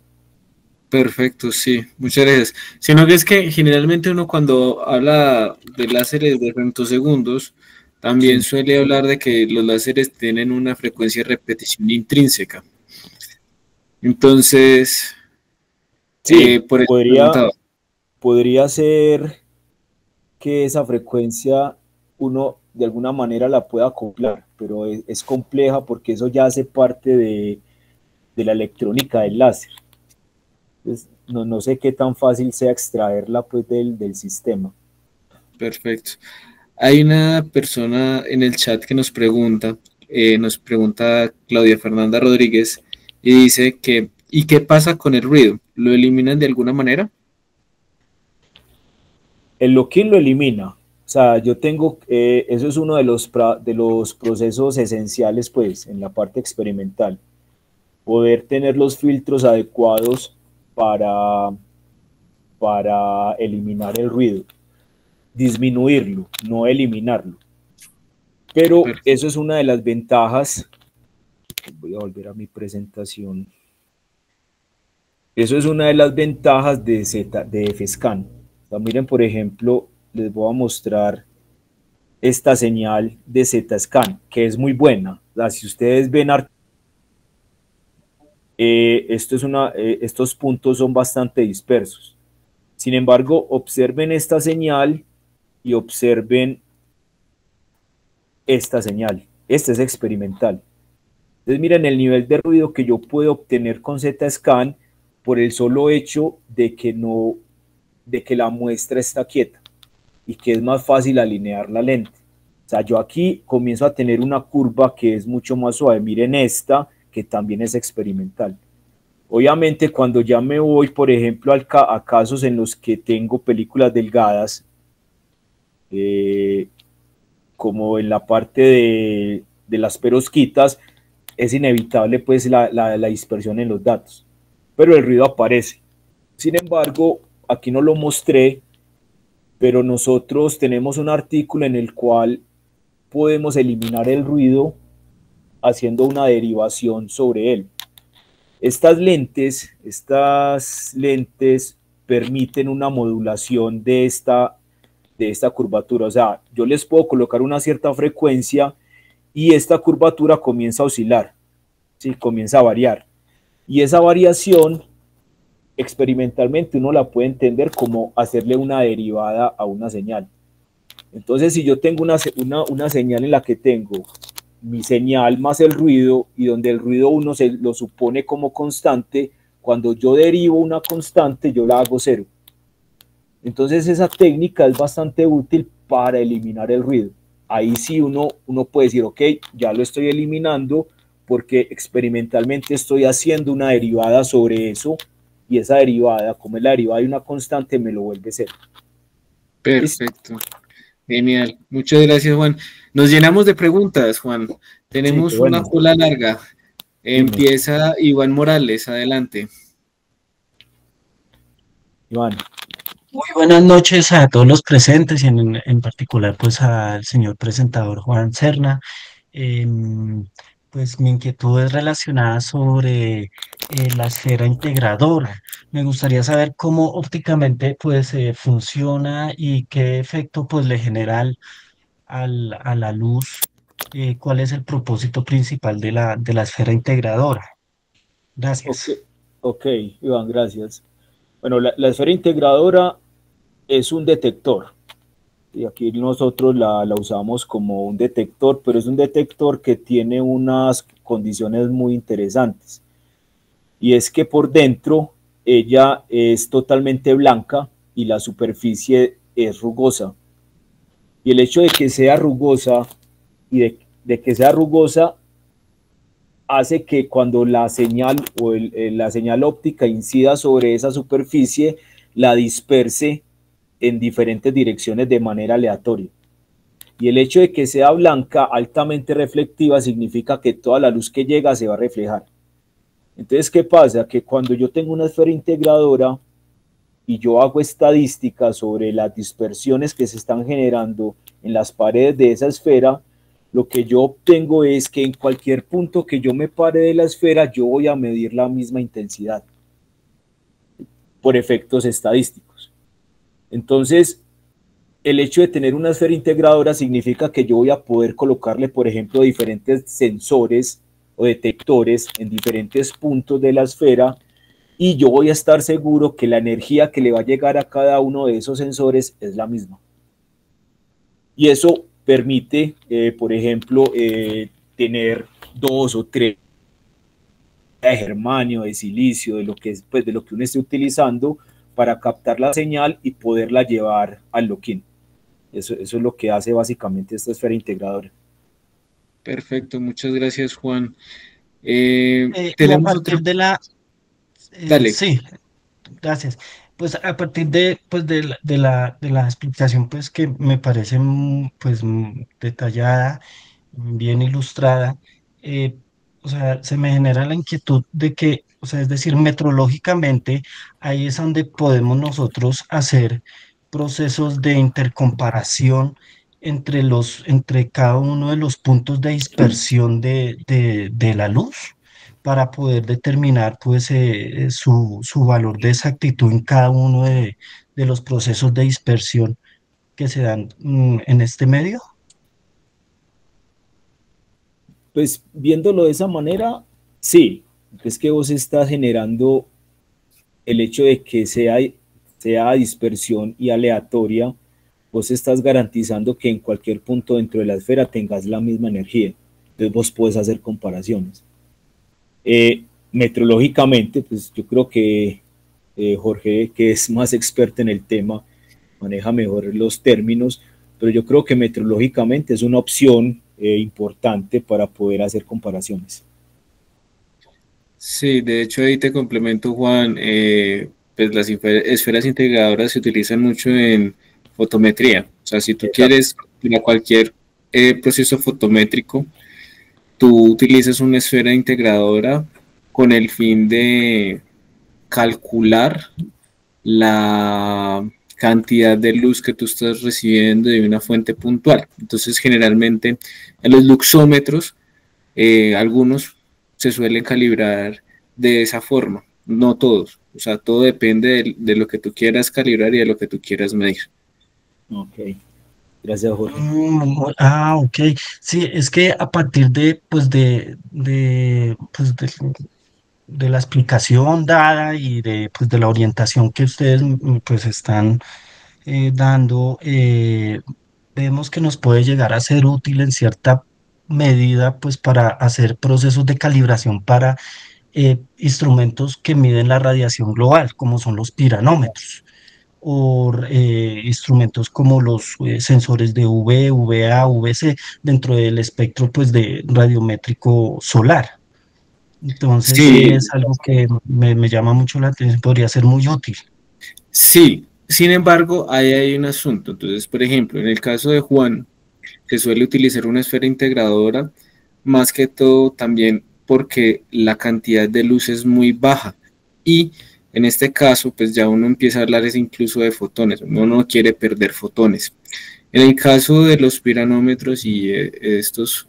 perfecto, sí, muchas gracias. Sino que es que generalmente uno cuando habla de láseres de femtosegundos, también Sí. suele hablar de que los láseres tienen una frecuencia de repetición intrínseca. Entonces, Sí, por eso preguntaba. podría ser que esa frecuencia uno de alguna manera la pueda acoplar, pero es compleja porque eso ya hace parte de la electrónica del láser. Entonces, no sé qué tan fácil sea extraerla pues del sistema. Perfecto. Hay una persona en el chat que nos pregunta Claudia Fernanda Rodríguez, y dice que, ¿y qué pasa con el ruido? ¿Lo eliminan de alguna manera? El lock-in lo elimina. O sea, yo tengo, eso es uno de los procesos esenciales pues en la parte experimental. Poder tener los filtros adecuados para, para eliminar el ruido, disminuirlo, no eliminarlo. Pero eso es una de las ventajas. Voy a volver a mi presentación. Eso es una de las ventajas de FSCAN. O sea, miren, por ejemplo, les voy a mostrar esta señal de Z-Scan, que es muy buena. O sea, si ustedes ven, estos puntos son bastante dispersos. Sin embargo, observen esta señal y observen esta señal. Esta es experimental. Entonces miren el nivel de ruido que yo puedo obtener con Z-Scan por el solo hecho de que la muestra está quieta y que es más fácil alinear la lente. sea, yo aquí comienzo a tener una curva que es mucho más suave. Miren esta, que también es experimental. Obviamente, cuando ya me voy, por ejemplo, a casos en los que tengo películas delgadas, como en la parte de las perosquitas, es inevitable pues la dispersión en los datos, pero el ruido aparece. Sin embargo, aquí no lo mostré, pero nosotros tenemos un artículo en el cual podemos eliminar el ruido haciendo una derivación sobre él. Estas lentes permiten una modulación de esta curvatura. O sea, yo les puedo colocar una cierta frecuencia y esta curvatura comienza a oscilar, ¿sí? Comienza a variar. Y esa variación, experimentalmente, uno la puede entender como hacerle una derivada a una señal. Entonces, si yo tengo una señal en la que tengo mi señal más el ruido, y donde el ruido uno se lo supone como constante, cuando yo derivo una constante, yo la hago cero. Entonces, esa técnica es bastante útil para eliminar el ruido. Ahí sí uno puede decir, ok, ya lo estoy eliminando porque experimentalmente estoy haciendo una derivada sobre eso, y esa derivada, como es la derivada de una constante, me lo vuelve cero. Perfecto. Genial. Muchas gracias, Juan. Nos llenamos de preguntas, Juan. Tenemos Sí, bueno. una cola larga. Empieza Iván Morales, adelante. Iván. Muy buenas noches a todos los presentes y en particular pues al señor presentador Juan Serna. Pues mi inquietud es relacionada sobre la esfera integradora. Me gustaría saber cómo ópticamente pues funciona y qué efecto pues le genera a la luz, cuál es el propósito principal de la esfera integradora. Gracias. Ok, Iván, gracias. Bueno, la esfera integradora es un detector, y aquí nosotros la usamos como un detector, pero es un detector que tiene unas condiciones muy interesantes, y es que por dentro ella es totalmente blanca y la superficie es rugosa, y el hecho de que sea rugosa y de que sea rugosa hace que cuando la señal o la señal óptica incida sobre esa superficie, la disperse en diferentes direcciones de manera aleatoria. Y el hecho de que sea blanca, altamente reflectiva, significa que toda la luz que llega se va a reflejar. Entonces, ¿qué pasa? Que cuando yo tengo una esfera integradora y yo hago estadísticas sobre las dispersiones que se están generando en las paredes de esa esfera, lo que yo obtengo es que en cualquier punto que yo me pare de la esfera, yo voy a medir la misma intensidad por efectos estadísticos. Entonces, el hecho de tener una esfera integradora significa que yo voy a poder colocarle, por ejemplo, diferentes sensores o detectores en diferentes puntos de la esfera, y yo voy a estar seguro que la energía que le va a llegar a cada uno de esos sensores es la misma. Y eso permite, por ejemplo, tener 2 o 3 de germanio, de silicio, de lo que es, pues, de lo que uno esté utilizando para captar la señal y poderla llevar al loquín. Eso es lo que hace básicamente esta esfera integradora. Perfecto, muchas gracias, Juan. Y a Tenemos otra. partir de Dale. sí, gracias. Pues a partir de la explicación pues que me parece pues detallada, bien ilustrada, eh, o sea, se me genera la inquietud de que, o sea, es decir, metrológicamente, ahí es donde podemos nosotros hacer procesos de intercomparación entre cada uno de los puntos de dispersión de la luz para poder determinar pues su valor de exactitud en cada uno de los procesos de dispersión que se dan en este medio. Pues viéndolo de esa manera, sí, es que vos estás generando el hecho de que sea dispersión y aleatoria, vos estás garantizando que en cualquier punto dentro de la esfera tengas la misma energía. Entonces vos puedes hacer comparaciones. Metrológicamente, pues yo creo que Jorge, que es más experto en el tema, maneja mejor los términos, pero yo creo que meteorológicamente es una opción importante para poder hacer comparaciones. Sí, de hecho ahí te complemento, Juan, pues las esferas integradoras se utilizan mucho en fotometría. O sea, si tú Exacto. quieres para cualquier proceso fotométrico, tú utilizas una esfera integradora con el fin de calcular la cantidad de luz que tú estás recibiendo de una fuente puntual. Entonces, generalmente en los luxómetros, algunos se suelen calibrar de esa forma, no todos. O sea, todo depende de lo que tú quieras calibrar y de lo que tú quieras medir. Ok, gracias Jorge. Ok. Sí, es que a partir de, de la explicación dada y de, pues, de la orientación que ustedes pues, están dando, vemos que nos puede llegar a ser útil en cierta medida pues, para hacer procesos de calibración para instrumentos que miden la radiación global, como son los piranómetros o instrumentos como los sensores de UV, VA, VC dentro del espectro pues de radiométrico solar. Entonces sí Sí, es algo que me llama mucho la atención, podría ser muy útil. sí. Sin embargo, ahí hay un asunto. Entonces, por ejemplo, en el caso de Juan, se suele utilizar una esfera integradora, más que todo también porque la cantidad de luz es muy baja y en este caso pues ya uno empieza a hablar es incluso de fotones, uno no quiere perder fotones. En el caso de los piranómetros y estos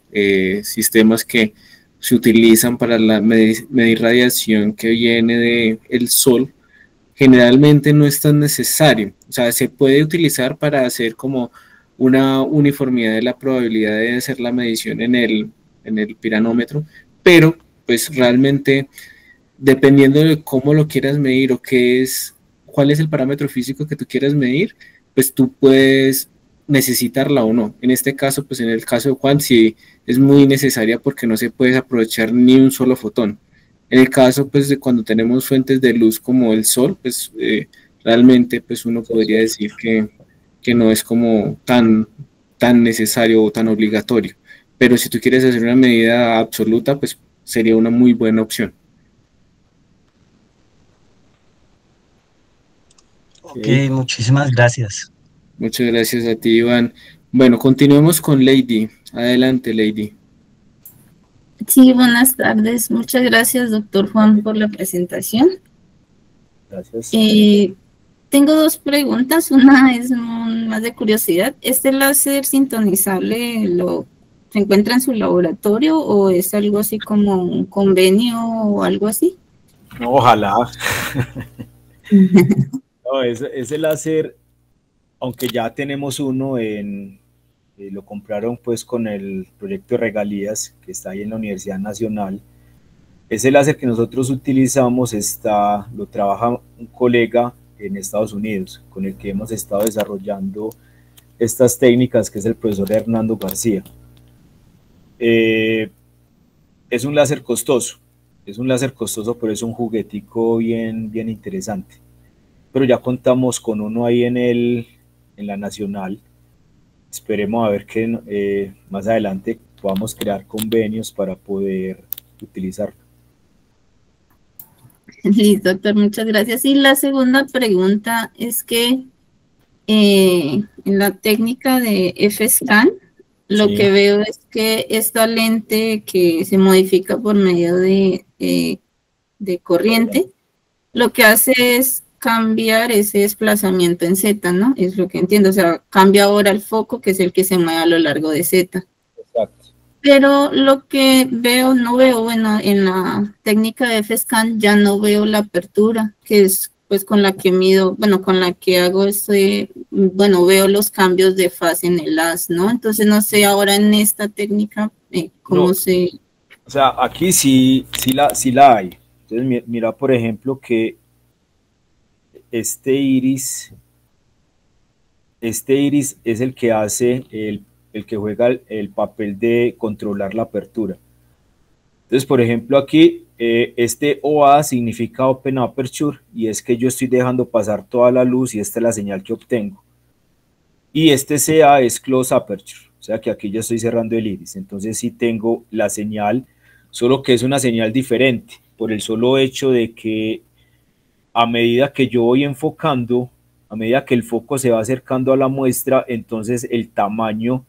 sistemas que se utilizan para medir radiación que viene del sol, generalmente no es tan necesario. O sea, se puede utilizar para hacer como una uniformidad de la probabilidad de hacer la medición en el piranómetro, pero pues realmente dependiendo de cómo lo quieras medir o qué es, cuál es el parámetro físico que tú quieras medir, pues tú puedes necesitarla o no. En este caso, pues en el caso de Juan, sí es muy necesaria porque no se puede aprovechar ni un solo fotón. En el caso, pues, de cuando tenemos fuentes de luz como el sol, pues, realmente, pues, uno podría decir que no es como tan necesario o tan obligatorio. Pero si tú quieres hacer una medida absoluta, pues, sería una muy buena opción. Ok, Ok. muchísimas gracias. Muchas gracias a ti, Iván. Bueno, continuemos con Lady. Adelante, Lady. Sí, buenas tardes. Muchas gracias, doctor Juan, por la presentación. Gracias. Eh, Tengo dos preguntas. Una es más de curiosidad. ¿Este láser sintonizable se encuentra en su laboratorio o es algo así como un convenio o algo así? No, ojalá. No, ese láser, aunque ya tenemos uno lo compraron pues con el proyecto de regalías que está ahí en la Universidad Nacional. Ese láser que nosotros utilizamos lo trabaja un colega en Estados Unidos con el que hemos estado desarrollando estas técnicas, que es el profesor Hernando García. Es un láser costoso, pero es un juguetico bien interesante. Pero ya contamos con uno ahí en la Nacional. Esperemos a ver que más adelante podamos crear convenios para poder utilizarlo. Listo, doctor, muchas gracias. Y la segunda pregunta es que en la técnica de F-Scan, lo Sí. que veo es que esta lente que se modifica por medio de corriente, lo que hace es cambiar ese desplazamiento en Z, ¿no? Es lo que entiendo, o sea, cambia ahora el foco, que es el que se mueve a lo largo de Z. Exacto. Pero lo que veo, no veo, bueno, en la técnica de F-Scan ya no veo la apertura, que es pues con la que mido, bueno, con la que hago bueno, veo los cambios de fase en el haz, ¿no? Entonces no sé ahora en esta técnica cómo No, se... o sea, aquí sí la hay. Entonces, mira, por ejemplo, que este iris, este iris es el que hace el que juega el papel de controlar la apertura. Entonces, por ejemplo, aquí este OA significa Open Aperture y es que yo estoy dejando pasar toda la luz y esta es la señal que obtengo. y este CA es Close Aperture, o sea que aquí ya estoy cerrando el iris, entonces sí tengo la señal, solo que es una señal diferente, por el solo hecho de que a medida que yo voy enfocando, a medida que el foco se va acercando a la muestra, entonces el tamaño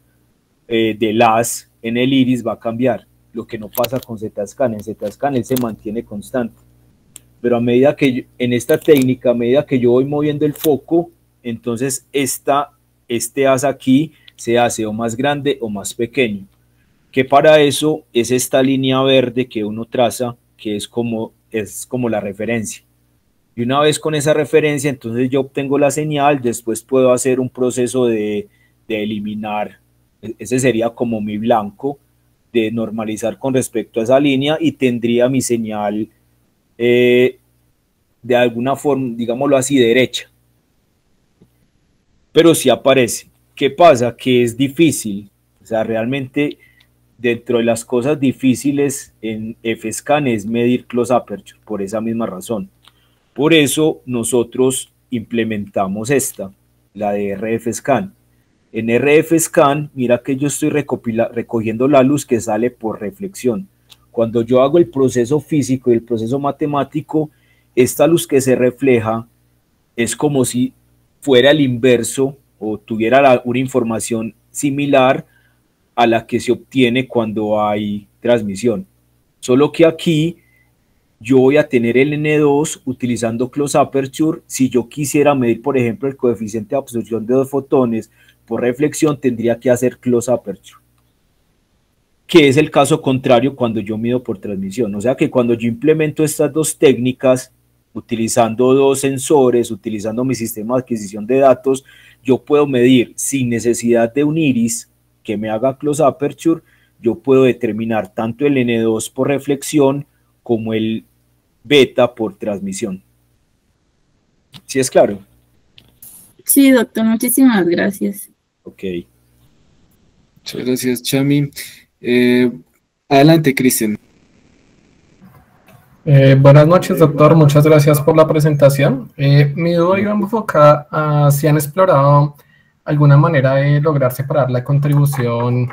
del haz en el iris va a cambiar, lo que no pasa con Z-Scan. En Z-Scan él se mantiene constante, pero a medida que yo, en esta técnica, a medida que yo voy moviendo el foco, entonces este haz aquí se hace o más grande o más pequeño, que para eso es esta línea verde que uno traza, que es como la referencia. Y una vez con esa referencia, entonces yo obtengo la señal, después puedo hacer un proceso de eliminar, ese sería como mi blanco, de normalizar con respecto a esa línea y tendría mi señal de alguna forma, digámoslo así, derecha. Pero sí aparece. ¿Qué pasa? Que es difícil, o sea, realmente dentro de las cosas difíciles en FSCAN es medir close aperture, por esa misma razón. Por eso nosotros implementamos esta, la de RF-Scan. En RF-Scan, mira que yo estoy recogiendo la luz que sale por reflexión. Cuando yo hago el proceso físico y el proceso matemático, esta luz que se refleja es como si fuera el inverso o tuviera una información similar a la que se obtiene cuando hay transmisión. Solo que aquí yo voy a tener el N2 utilizando close aperture. Si yo quisiera medir, por ejemplo, el coeficiente de absorción de 2 fotones por reflexión, tendría que hacer close aperture, que es el caso contrario cuando yo mido por transmisión. O sea que cuando yo implemento estas dos técnicas, utilizando dos sensores, utilizando mi sistema de adquisición de datos, yo puedo medir sin necesidad de un iris que me haga close aperture, yo puedo determinar tanto el N2 por reflexión como el beta por transmisión. ¿Sí es claro? Sí, doctor, muchísimas gracias. Ok. Muchas gracias, Chami. Adelante, Cristian. Buenas noches, doctor. Muchas gracias por la presentación. Mi duda iba enfocada a si han explorado alguna manera de lograr separar la contribución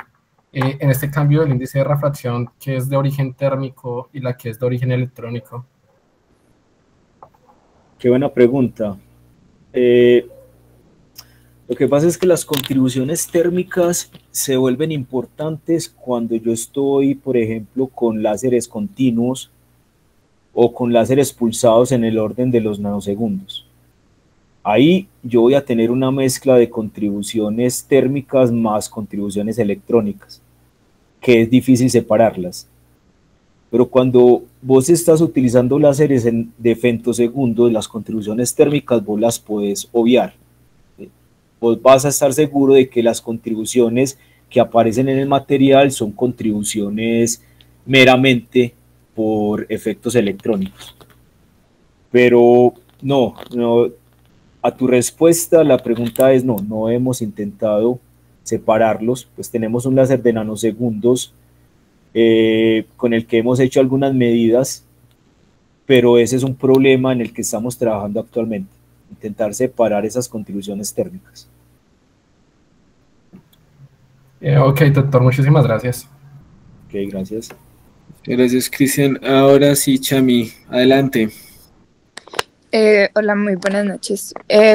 en este cambio del índice de refracción que es de origen térmico y la que es de origen electrónico. Qué buena pregunta. Lo que pasa es que las contribuciones térmicas se vuelven importantes cuando yo estoy, por ejemplo, con láseres continuos o con láseres pulsados en el orden de los nanosegundos. Ahí yo voy a tener una mezcla de contribuciones térmicas más contribuciones electrónicas, que es difícil separarlas. Pero cuando vos estás utilizando láseres de femtosegundos, las contribuciones térmicas vos las podés obviar. Vos vas a estar seguro de que las contribuciones que aparecen en el material son contribuciones meramente por efectos electrónicos. Pero no, a tu respuesta la pregunta es no hemos intentado separarlos, pues tenemos un láser de nanosegundos con el que hemos hecho algunas medidas, pero ese es un problema en el que estamos trabajando actualmente, intentar separar esas contribuciones térmicas. Ok, doctor, muchísimas gracias. Ok, gracias. Gracias, Cristian. Ahora sí, Chami, adelante. Hola, muy buenas noches.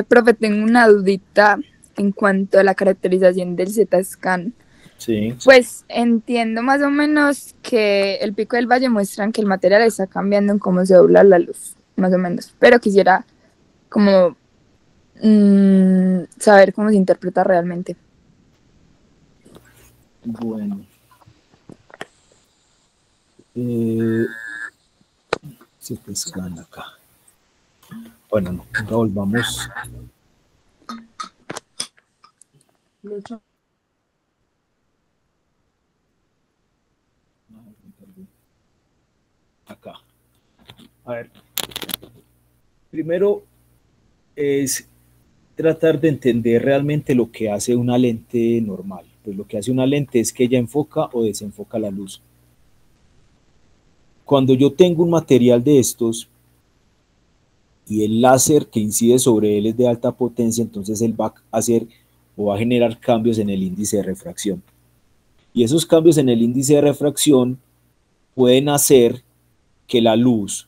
Profe, tengo una dudita en cuanto a la caracterización del Z-Scan. Sí. Pues entiendo más o menos que el pico del valle muestran que el material está cambiando en cómo se dobla la luz, más o menos. Pero quisiera como saber cómo se interpreta realmente. Bueno. Z-Scan acá. Bueno, no, ahora volvamos. Acá. A ver. Primero es tratar de entender realmente lo que hace una lente normal. Pues lo que hace una lente es que ella enfoca o desenfoca la luz. Cuando yo tengo un material de estos y el láser que incide sobre él es de alta potencia, entonces él va a hacer o va a generar cambios en el índice de refracción. Y esos cambios en el índice de refracción pueden hacer que la luz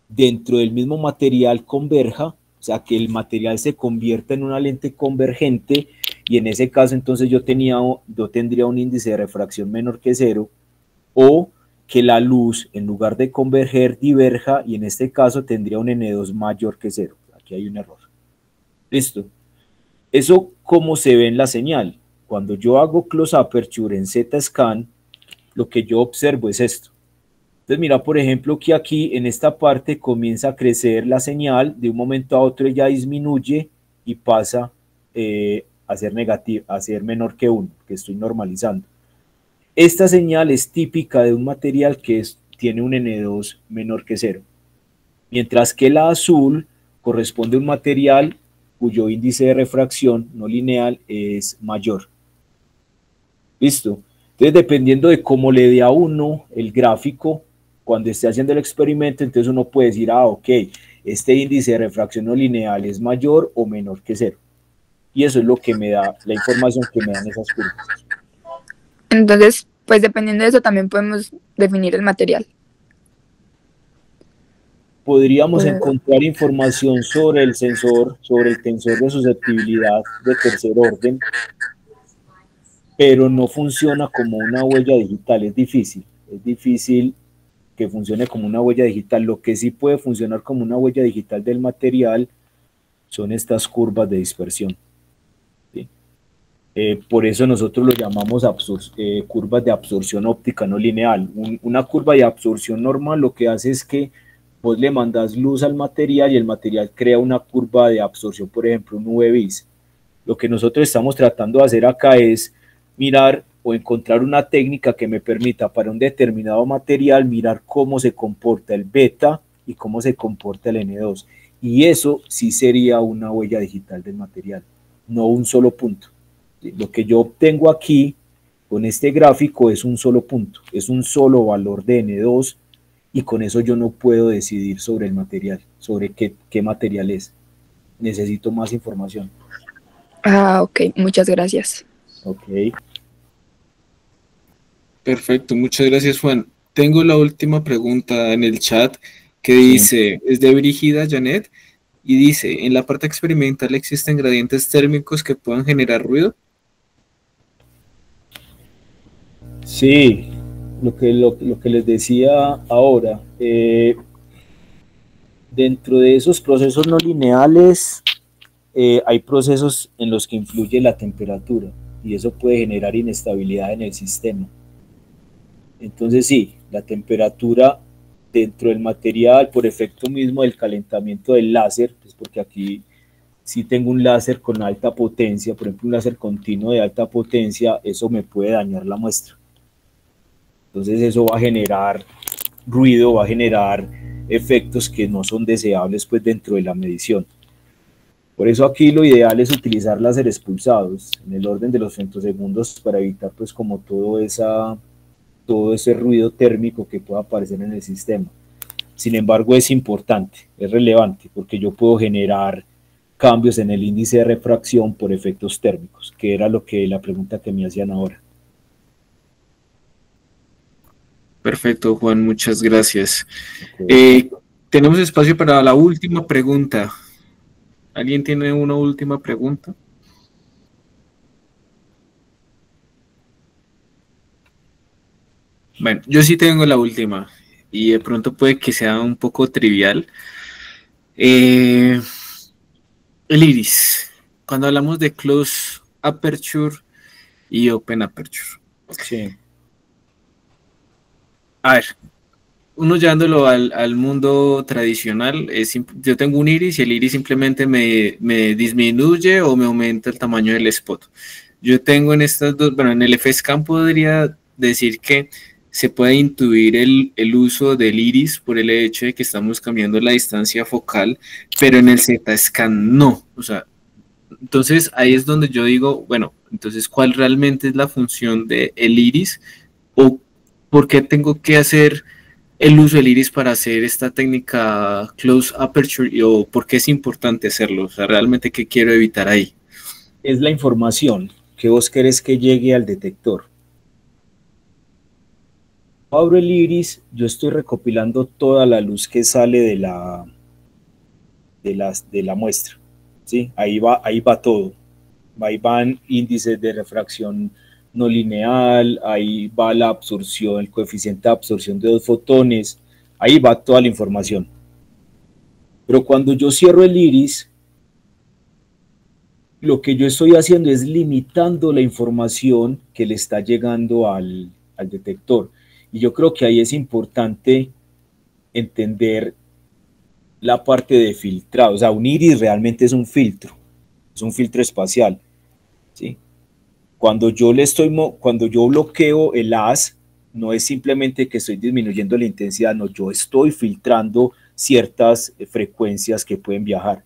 dentro del mismo material converja, o sea, que el material se convierta en una lente convergente, y en ese caso entonces yo tendría un índice de refracción menor que 0, o que la luz en lugar de converger diverja, y en este caso tendría un N2 mayor que 0. Aquí hay un error. Listo. Eso, ¿cómo se ve en la señal? Cuando yo hago close aperture en Z-scan, lo que yo observo es esto. Entonces mira, por ejemplo, que aquí en esta parte comienza a crecer la señal, de un momento a otro ya disminuye y pasa a ser negativa, a ser menor que 1, que estoy normalizando. Esta señal es típica de un material que tiene un N2 menor que 0, mientras que la azul corresponde a un material cuyo índice de refracción no lineal es mayor. ¿Listo? Entonces, dependiendo de cómo le dé a uno el gráfico, cuando esté haciendo el experimento, entonces uno puede decir, ok, este índice de refracción no lineal es mayor o menor que 0. Y eso es lo que me da, la información que me dan esas curvas. Entonces, pues dependiendo de eso también podemos definir el material. Podríamos encontrar información sobre el sensor, sobre el tensor de susceptibilidad de tercer orden, pero no funciona como una huella digital, es difícil que funcione como una huella digital. Lo que sí puede funcionar como una huella digital del material son estas curvas de dispersión. ¿Sí? Por eso nosotros lo llamamos curvas de absorción óptica no lineal. Una curva de absorción normal lo que hace es que vos le mandas luz al material y el material crea una curva de absorción, por ejemplo, un UV-vis. Lo que nosotros estamos tratando de hacer acá es mirar o encontrar una técnica que me permita para un determinado material mirar cómo se comporta el beta y cómo se comporta el N2. Y eso sí sería una huella digital del material, no un solo punto. Lo que yo obtengo aquí con este gráfico es un solo punto, es un solo valor de N2, y con eso yo no puedo decidir sobre el material, sobre qué material es. Necesito más información. Ah, ok, muchas gracias. Ok. Perfecto, muchas gracias, Juan. Tengo la última pregunta en el chat que dice, es de Brígida Janet, y dice, ¿en la parte experimental existen gradientes térmicos que puedan generar ruido? Sí, lo que les decía ahora, dentro de esos procesos no lineales hay procesos en los que influye la temperatura y eso puede generar inestabilidad en el sistema. Entonces sí, la temperatura dentro del material por efecto mismo del calentamiento del láser, pues porque aquí sí tengo un láser con alta potencia, por ejemplo un láser continuo de alta potencia, eso me puede dañar la muestra. Entonces eso va a generar ruido, va a generar efectos que no son deseables pues dentro de la medición. Por eso aquí lo ideal es utilizar láseres pulsados en el orden de los femtosegundos para evitar pues como todo ese ruido térmico que pueda aparecer en el sistema. Sin embargo es importante, es relevante porque yo puedo generar cambios en el índice de refracción por efectos térmicos, que era la pregunta que me hacían ahora. Perfecto, Juan, muchas gracias. Okay. Tenemos espacio para la última pregunta. ¿Alguien tiene una última pregunta? Bueno, yo sí tengo la última y de pronto puede que sea un poco trivial. El iris, cuando hablamos de close aperture y open aperture. Sí. A ver, uno llevándolo al mundo tradicional, yo tengo un iris y el iris simplemente me disminuye o me aumenta el tamaño del spot. Yo tengo en estas dos, bueno, en el FSCAN podría decir que se puede intuir el uso del iris por el hecho de que estamos cambiando la distancia focal, pero en el Z-Scan no. O sea, entonces ahí es donde yo digo, bueno, entonces ¿cuál realmente es la función del iris? ¿O por qué tengo que hacer el uso del iris para hacer esta técnica close aperture o por qué es importante hacerlo? O sea, realmente ¿qué quiero evitar ahí? es la información que vos querés que llegue al detector. Abro el iris, yo estoy recopilando toda la luz que sale de la muestra, ¿sí? Ahí va todo. Ahí van índices de refracción no lineal, ahí va la absorción, el coeficiente de absorción de 2 fotones, ahí va toda la información. Pero cuando yo cierro el iris, lo que yo estoy haciendo es limitando la información que le está llegando al detector. Y yo creo que ahí es importante entender la parte de filtrado. O sea, un iris realmente es un filtro espacial, ¿sí? Cuando yo bloqueo el haz, no es simplemente que estoy disminuyendo la intensidad, no, yo estoy filtrando ciertas frecuencias que pueden viajar.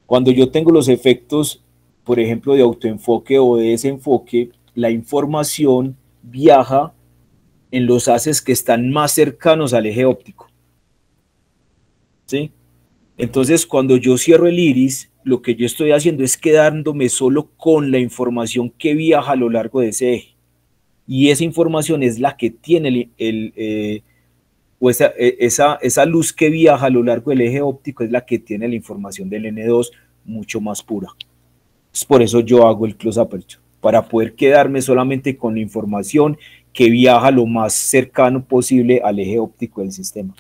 Cuando yo tengo los efectos, por ejemplo, de autoenfoque o de desenfoque, la información viaja en los haces que están más cercanos al eje óptico, ¿sí? Entonces, cuando yo cierro el iris, lo que yo estoy haciendo es quedándome solo con la información que viaja a lo largo de ese eje. Y esa información es la que tiene esa luz que viaja a lo largo del eje óptico es la que tiene la información del N2 mucho más pura. Entonces, por eso yo hago el close aperture, para poder quedarme solamente con la información que viaja lo más cercano posible al eje óptico del sistema.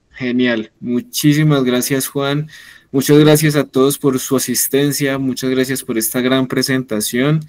Genial, muchísimas gracias, Juan. Muchas gracias a todos por su asistencia, muchas gracias por esta gran presentación